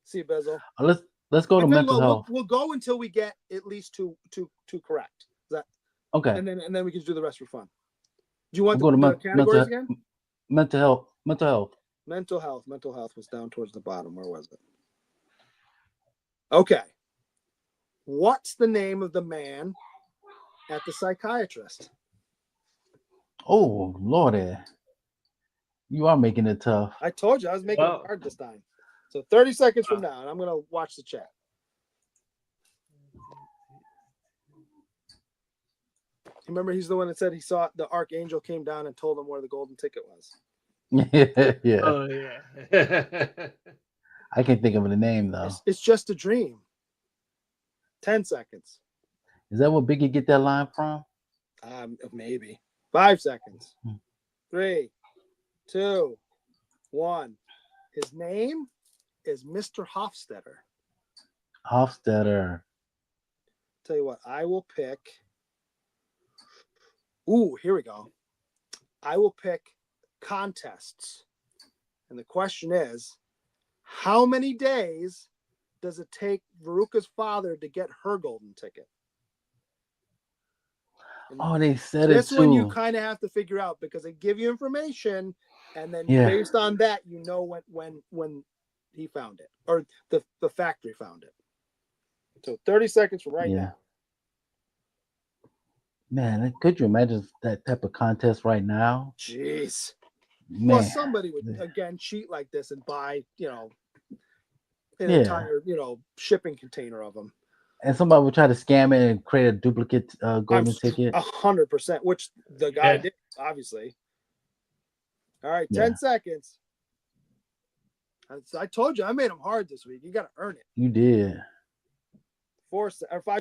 See, Bezel. Let's go to mental health. We'll go until we get at least two correct. Is that okay? And then we can do the rest for fun. Do you want the categories again? Mental health. Mental health was down towards the bottom. Where was it? Okay. What's the name of the man at the psychiatrist? Oh, Lordy. You are making it tough. I told you I was making it hard this time. So 30 seconds from now, and I'm going to watch the chat. Remember, he's the one that said he saw the archangel came down and told him where the golden ticket was. Yeah. Oh, yeah. I can't think of the name, though. It's just a dream. 10 seconds. Is that where Biggie get that line from? Maybe. 5 seconds. 3, 2, 1. His name is Mr. Hofstetter. Tell you what, I will pick. Ooh, here we go. I will pick contests. And the question is, how many days does it take Veruca's father to get her golden ticket? Oh, they said this it too. one you kind of have to figure out because they give you information, and then based on that, you know when he found it, or the factory found it. So 30 seconds from right Yeah. now. Man, could you imagine that type of contest right now? Jeez. Man, Well, somebody would again cheat like this and buy, an Yeah. entire, shipping container of them. and somebody would try to scam it and create a duplicate golden ticket. 100%, which the guy Yeah. did, obviously. All right, Yeah. 10 seconds. I told you I made them hard this week. You got to earn it. You did. 5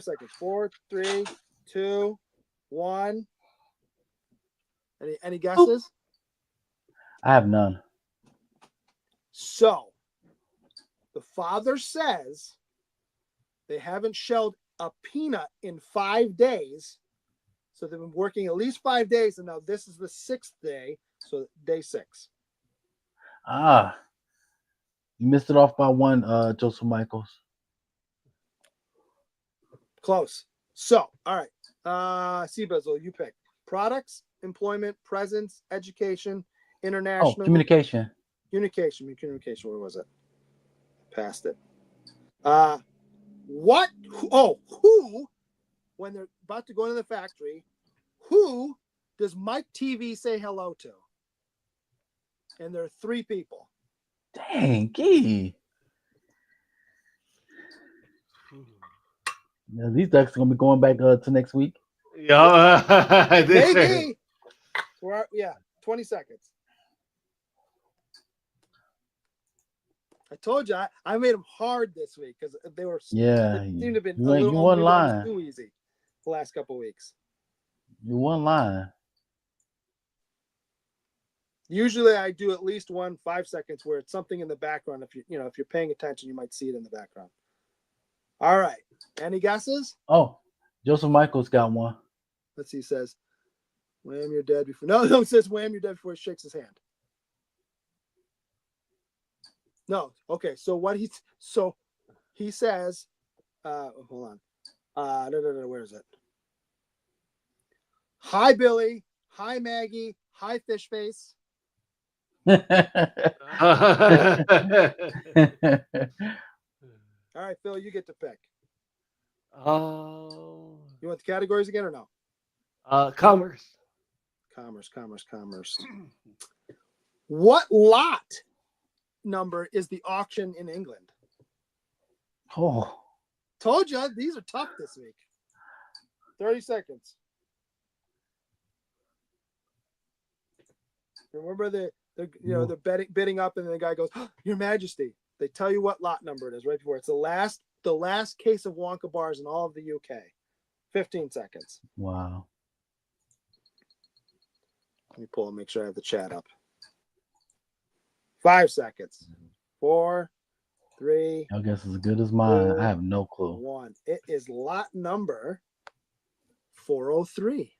seconds. 4, 3, 2, 1. Any guesses? I have none. So, the father says they haven't shelled a peanut in 5 days. So they've been working at least 5 days, and now this is the 6th day. So day 6. Ah, you missed it off by one, Joseph Michaels. Close. So, all right. C-Bizzle, you pick. Products, employment, presence, education, international. Oh, communication. Communication. Where was it? Passed it. What? Who? When they're about to go into the factory, who does Mike TV say hello to? And there are 3 people. Dang, gee. Yeah, these ducks are gonna be going back to next week. Yeah. Maybe. 20 seconds. I told you I made them hard this week because they were. Yeah, They seemed to have been you a little won maybe line. almost too easy the last couple of weeks. You won line. Usually I do at least 5 seconds where it's something in the background. If you're paying attention, you might see it in the background. All right. Any guesses? Oh, Joseph Michaels got one. Let's see. He says, "Wham, you're dead before." No, it says, "Wham, you're dead" before he shakes his hand. No. Okay. So he says, hold on. Where is it? Hi, Billy. Hi, Maggie. Hi, Fish Face. All right, Phil, you get to pick. Oh. You want the categories again or no? Commerce. Commerce. What lot number is the auction in England? Oh, Told you these are tough this week. 30 seconds. Remember they're bidding up, and then the guy goes, "Oh, Your Majesty." They tell you what lot number it is right before. It's the last case of Wonka bars in all of the UK. 15 seconds. wow. Let me pull and make sure I have the chat up. 5 seconds. 4, 3. I guess as good as mine. 2, I have no clue. 1. It is lot number 403.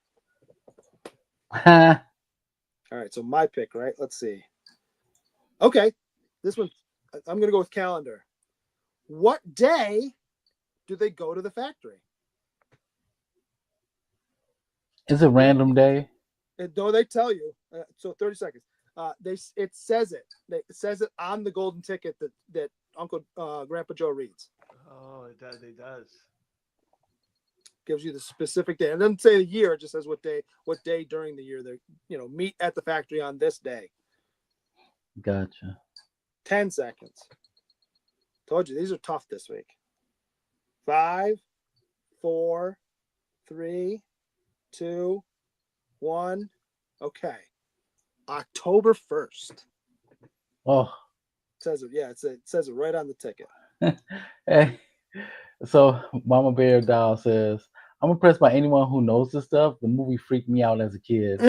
All right, so my pick, right? Let's see. Okay, this one, I'm going to go with calendar. What day do they go to the factory? It's a random day. No, they tell you. So 30 seconds. It says it. It says it on the golden ticket that Grandpa Joe reads. Oh, it does. It does. Gives you the specific day. It doesn't say the year. It just says what day during the year they meet at the factory on this day. Gotcha. 10 seconds. Told you these are tough this week. 5, 4, 3, 2, 1. Okay. October 1st. Oh. It says it. Yeah, it says it right on the ticket. Hey. So Mama Bear Doll says, I'm impressed by anyone who knows this stuff. The movie freaked me out as a kid.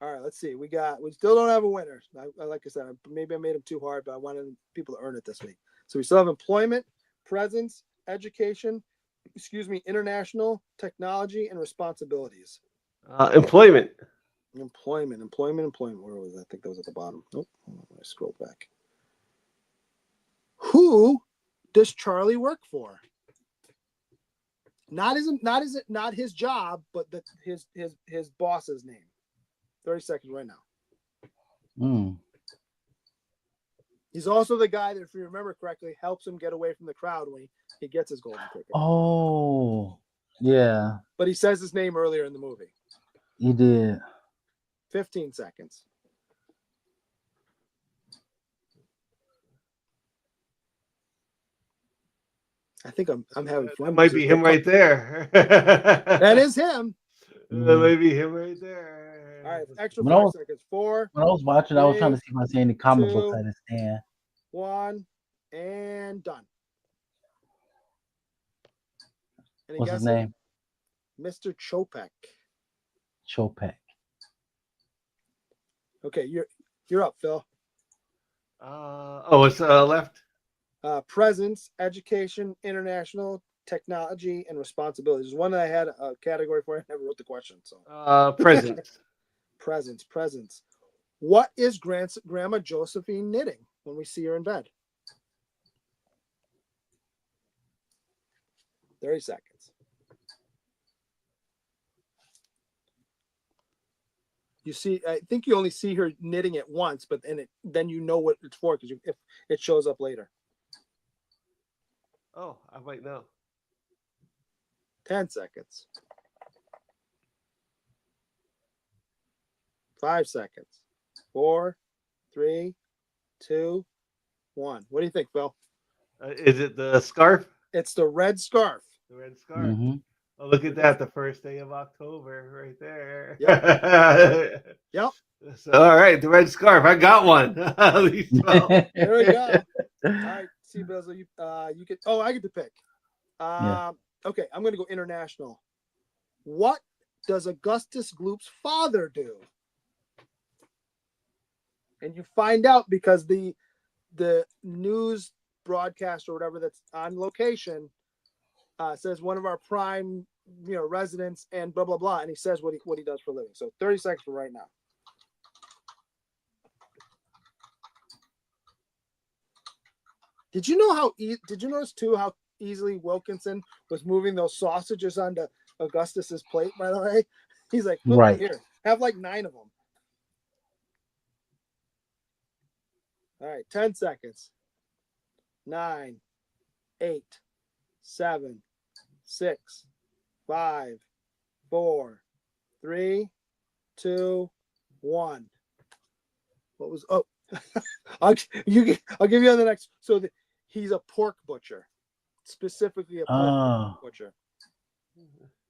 All right, let's see. We still don't have a winner. Like I said, maybe I made them too hard, but I wanted people to earn it this week. So we still have employment, presence, education, international, technology, and responsibilities. Employment. Employment. Where was that? I think that was at the bottom. Nope. I scrolled back. Who does Charlie work for? Not his job, but his boss's name. 30 seconds right now. Mm. He's also the guy that, if you remember correctly, helps him get away from the crowd when he gets his golden ticket. Oh, yeah, But he says his name earlier in the movie. he did. 15 seconds. I think I'm having fun. That might be him right there. That is him. That might be him right there. All right, extra When I 5 was- seconds. 4, When I was watching, I was trying to Three, see if I see any comic books 2, at his stand. 1, and done. Any What's his guesses? name? Mr. Chopek. Chopek. Okay, you're up, Phil. It's left. Presence, education, international, technology, and responsibilities. There's one that I had a category for. I never wrote the question. So Present. presence. What is Grandma Josephine knitting when we see her in bed? 30 seconds. You see, I think you only see her knitting it once, but then you know what it's for because if it shows up later. Oh, I might know. 10 seconds. 5 seconds. 4, 3, 2, 1. What do you think, Phil? Is it the scarf? It's the red scarf. The red scarf. Mm-hmm. Oh, look at that. The first day of October right there. Yep. Yep. So, all right. The red scarf. I got one. At least 12. There we go. All right. See, Bizzle, you get. Oh, I get to pick. Yeah. Okay, I'm going to go international. What does Augustus Gloop's father do? And you find out because the news broadcast or whatever that's on location says one of our prime residents and blah blah blah, and he says what he does for a living. So 30 seconds from right now. Did you know did you notice too how easily Wilkinson was moving those sausages onto Augustus's plate? By the way, he's like, look, Right. here, have like 9 of them. All right, 10 seconds. 9, 8, 7, 6, 5, 4, 3, 2, 1. What was? Oh, I'll give you on the next. So he's a pork butcher, specifically a pork butcher.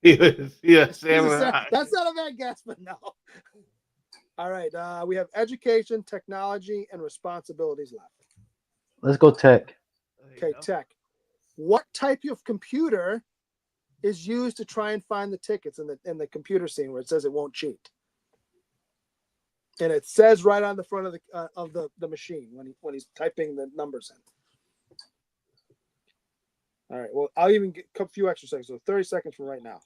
Yeah, samurai. That's not a bad guess, but no. All right, we have education, technology, and responsibilities left. Let's go tech. Okay, tech. What type of computer is used to try and find the tickets in the computer scene where it says it won't cheat? And it says right on the front of the machine when he's typing the numbers in. All right. Well, I'll even get a few extra seconds. So 30 seconds from right now.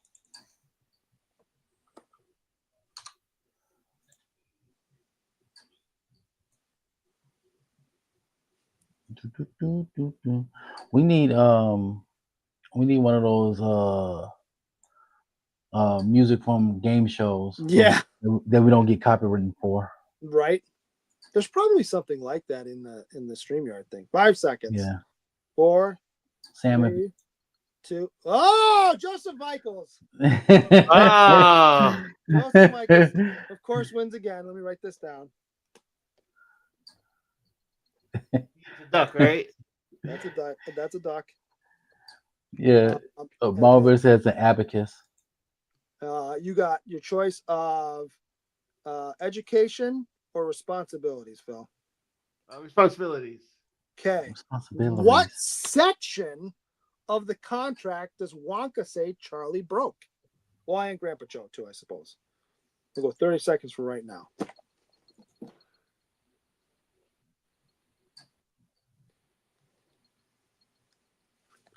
We need one of those music from game shows. Yeah. That we don't get copywritten for. Right. There's probably something like that in the StreamYard thing. 5 seconds. Yeah. 4, Sam. 3, 2. Oh, Joseph Michaels. Ah, Joseph Michaels, of course, wins again. Let me write this down. he's a duck, right? That's a duck. That's a duck. Yeah. Marvel says an abacus. You got your choice of education or responsibilities, Phil. Responsibilities. Okay. Responsibilities. What section of the contract does Wonka say Charlie broke? Well, and Grandpa Joe too, I suppose. We'll go 30 seconds from right now.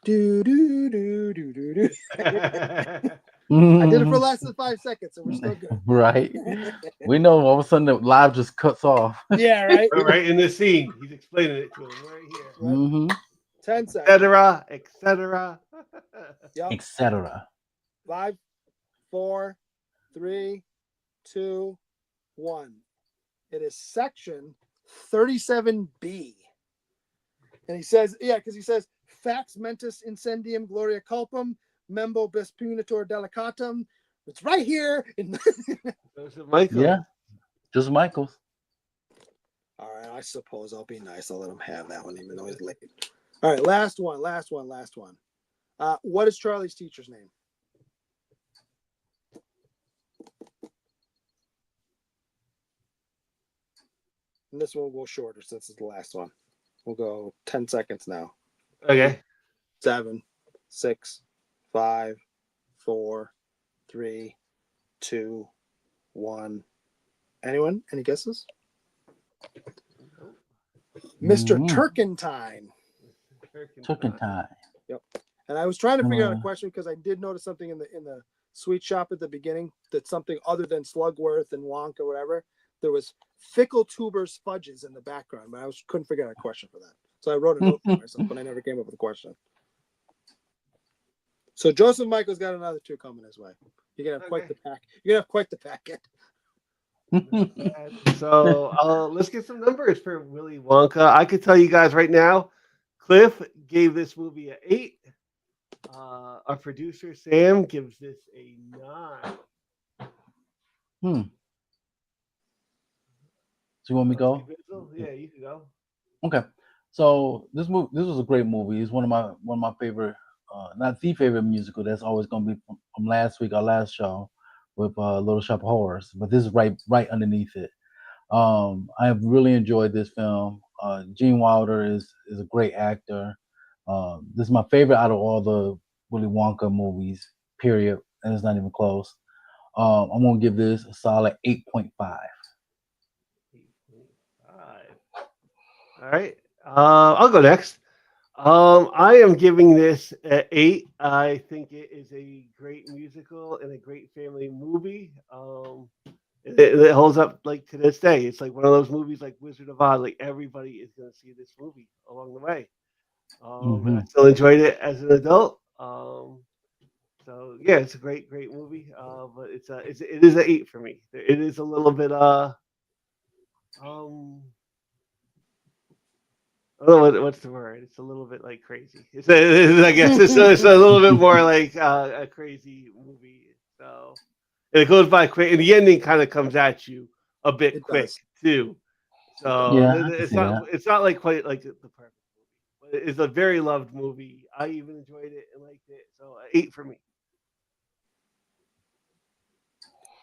Do do do do do do. I did it for less than 5 seconds, and we're still good. Right. We know all of a sudden the live just cuts off. Yeah, right. Right in the scene, he's explaining it to him right here. Right. Mm-hmm. 10 seconds. Etc. Etc. Yep. Etc. 5, 4, 3, 2, 1. It is section 37B. And he says, because he says, fax mentis incendium gloria culpum, membo bis punitor delicatum. It's right here. Joseph Michael. Yeah, just Michaels. All right, I suppose I'll be nice. I'll let him have that one, even though he's late. All right, last one. What is Charlie's teacher's name? And this one will go shorter since it's the last one. We'll go 10 seconds now. Okay. 7, 6, 5, 4, 3, 2, 1. Anyone? Any guesses? Mr. Turkentine. Turkentine. Yep. And I was trying to figure out a question because I did notice something in the sweet shop at the beginning that something other than Slugworth and Wonka or whatever. There was Fickle Tubers Fudges in the background, but I couldn't figure out a question for that. So I wrote a note for myself, but I never came up with a question. So Joseph Michael's got another 2 coming his way. You're gonna have quite the pack. You're gonna have quite the packet. So let's get some numbers for Willy Wonka. I could tell you guys right now, Cliff gave this movie an 8. Our producer Sam gives this a 9. So you want me to go? Yeah, you can go. Okay. So this was a great movie. It's one of my favorite, not the favorite musical. That's always going to be from last week, our last show with Little Shop of Horrors. But this is right underneath it. I have really enjoyed this film. Gene Wilder is a great actor. This is my favorite out of all the Willy Wonka movies. Period, and it's not even close. I'm gonna give this a solid 8.5. 8.5. All right. I'll go next. I am giving this an 8. I think it is a great musical and a great family movie. It holds up like to this day. It's like one of those movies like Wizard of Oz. Like everybody is going to see this movie along the way. And I still enjoyed it as an adult. So yeah, it's a great movie. But it is an 8 for me. It is a little bit I don't know what's the word. It's a little bit like crazy. I guess it's a little bit more like a crazy movie. So and it goes by quick, and the ending kind of comes at you a bit quick too. So Yeah, it's not like quite like the perfect movie, but it's a very loved movie. I even enjoyed it and liked it. So 8 for me.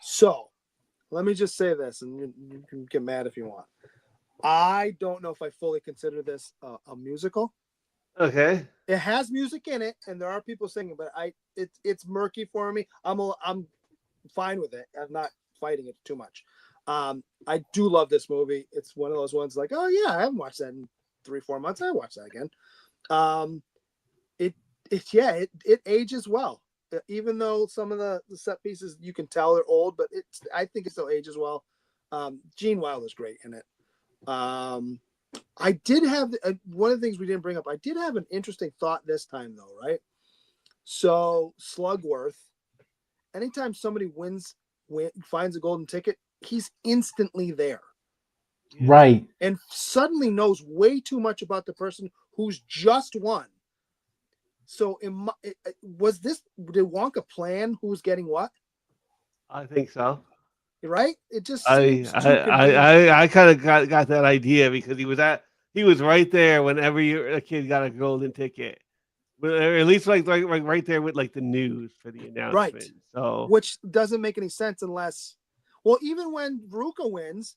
So let me just say this, and you can get mad if you want. I don't know if I fully consider this a musical. Okay. It has music in it, and there are people singing, but it's murky for me. I'm fine with it. I'm not fighting it too much. I do love this movie. It's one of those ones like, oh yeah, I haven't watched that in 3-4 months. I watch that again. It ages well. Even though some of the set pieces you can tell they're old, but I think it still ages well. Gene Wilder's great in it. I did have one of the things we didn't bring up. I did have an interesting thought this time, though, right? So Slugworth, anytime somebody finds a golden ticket, he's instantly there, right? And suddenly knows way too much about the person who's just won. So, did Wonka plan who's getting what? I think so. Right? It just seems I kind of got that idea because he was right there whenever a kid got a golden ticket, but at least like right there with like the news for the announcement. Right. So which doesn't make any sense unless, well, even when Veruca wins,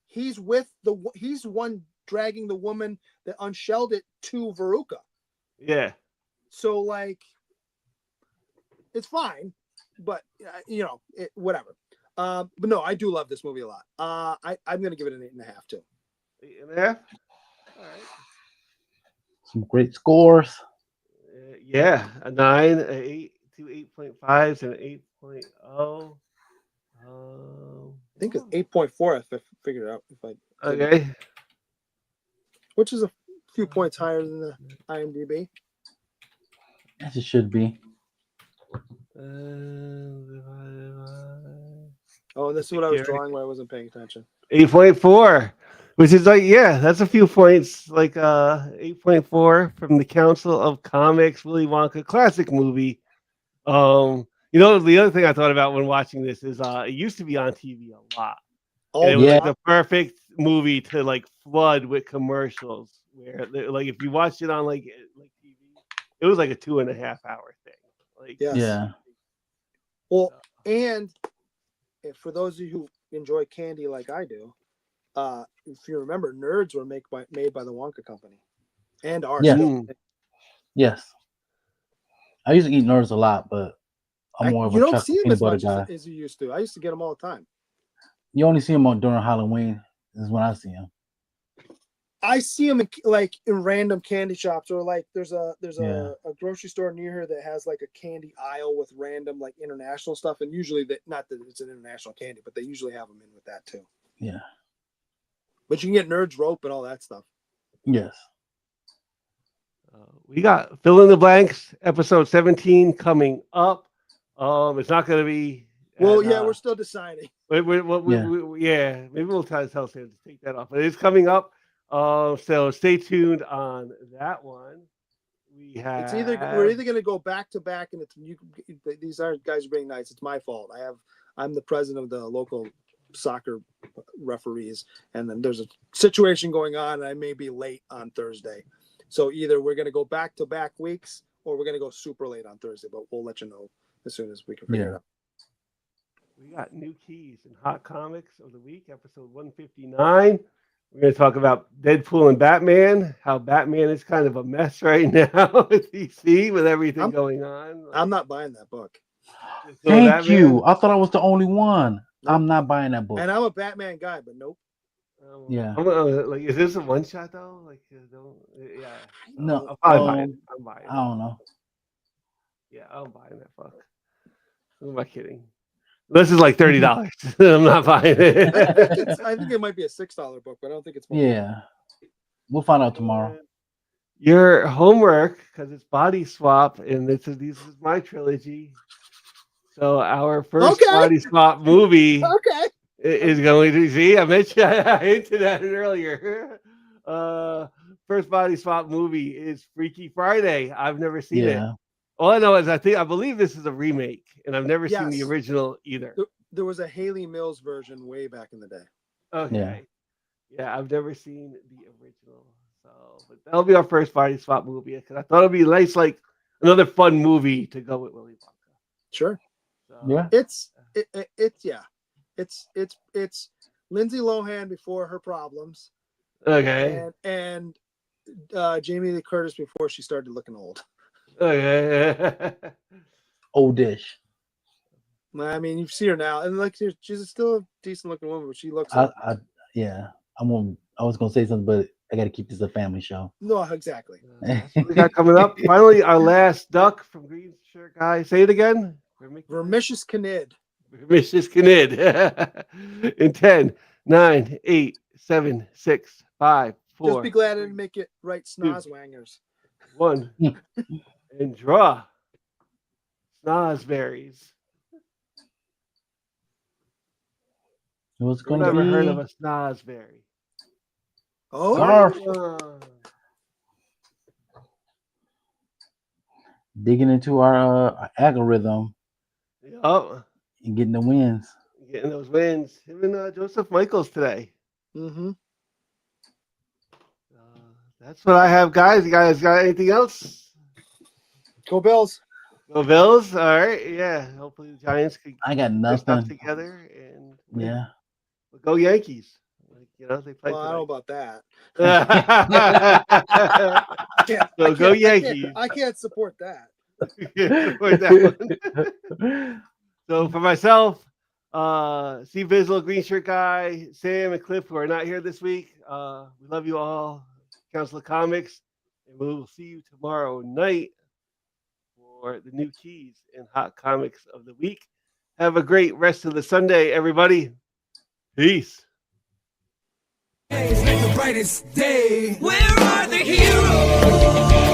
he's one dragging the woman that unshelled it to Veruca. Yeah. So like, it's fine, but whatever. But no, I do love this movie a lot. I'm gonna give it an 8.5 too. 8.5. All right. Some great scores. Yeah, a 9, a 8, 2 8.5s, and an 8.0. I think it's 8.4 if I figured it out. Okay. Which is a few points higher than the IMDb. As it should be. Oh, and this is what I was drawing when I wasn't paying attention. 8.4, which is like, yeah, that's a few points. Like 8.4 from the Council of Comics, Willy Wonka classic movie. The other thing I thought about when watching this is it used to be on TV a lot. And it was Yeah. like the perfect movie to like flood with commercials. Where like if you watched it on like TV, it was like a 2.5-hour thing. Like Yes. Yeah. Well, and for those of you who enjoy candy like I do, if you remember, Nerds were made by the Wonka Company, and are Yeah. still. Yes. I used to eat Nerds a lot, but I'm more of You a don't chocolate see them peanut as butter much guy. as you used to. I used to get them all the time. You only see them during Halloween. Is when I see them. I see them in random candy shops, or like there's a Yeah. grocery store near here that has like a candy aisle with random like international stuff, and usually not that it's an international candy, but they usually have them in with that too. Yeah. But you can get Nerds rope and all that stuff. Yes. We got Fill in the Blanks, episode 17 coming up. It's not going to be. Well, yeah, we're still deciding. Yeah, maybe we'll try to tell Sam to take that off. But it's coming up. So stay tuned on that one. We're either going to go back to back, and these guys are being nice. It's my fault. I'm the president of the local soccer referees, and then there's a situation going on, and I may be late on Thursday. So either we're going to go back to back weeks, or we're going to go super late on Thursday. But we'll let you know as soon as we can figure it out. We got new keys in Hot Comics of the Week, episode 159. We're going to talk about Deadpool and Batman, how Batman is kind of a mess right now with DC with everything going on. I'm not buying that book. Thank you. I thought I was the only one. Nope. I'm not buying that book. And I'm a Batman guy, but nope. Yeah. Like, is this a one shot though? Like, yeah. No. I'm buying. I don't know. Yeah, I'm buying that fuck. Who am I kidding? This is like $30. I'm not buying it. I think it might be a $6 book, but I don't think it's more. Yeah. We'll find out tomorrow. Your homework, because it's Body Swap, and this is my trilogy. So our first Body Swap movie is going to see. I mentioned I hinted at it earlier. First Body Swap movie is Freaky Friday. I've never seen it. All I know is I believe this is a remake, and I've never seen the original either. There was a Haley Mills version way back in the day. Okay. Yeah, I've never seen the original. So, but that'll be our first Body Swap movie, because I thought it'd be nice, like another fun movie to go with Willy Wonka. Sure. So, yeah. It's Lindsay Lohan before her problems. Okay. And Jamie Lee Curtis before she started looking old. Okay. Oldish. I mean, you see her now, and like she's still a decent looking woman, but she looks. I was gonna say something, but I got to keep this a family show. No, exactly. We got coming up. Finally, our last duck from Green Shirt Guy. Say it again. Vermicious Canid. Vermicious Canid. In 10, 9, 8, 7, 6, 5, 4. Just be glad I didn't make it right, Snozwangers. 1. And draw. Snozberries. What's I've never heard of a snozberry. Digging into our algorithm. Oh, and getting the wins. Getting those wins. Him and Joseph Michaels today. Mm-hmm. That's what I have, guys. You guys got anything else? Go Bills. Go Bills. All right. Yeah. Hopefully the Giants can. I got nothing together and yeah. Go Yankees. Like, they play. Well, I don't know about that. Go Yankees. I can't support that. So for myself, Steve Bizzle, Green Shirt Guy, Sam, and Cliff, who are not here this week, we love you all. Council of Comics, and we will see you tomorrow night for the new keys and Hot Comics of the Week. Have a great rest of the Sunday, everybody. Peace. The brightest day. Where are the heroes?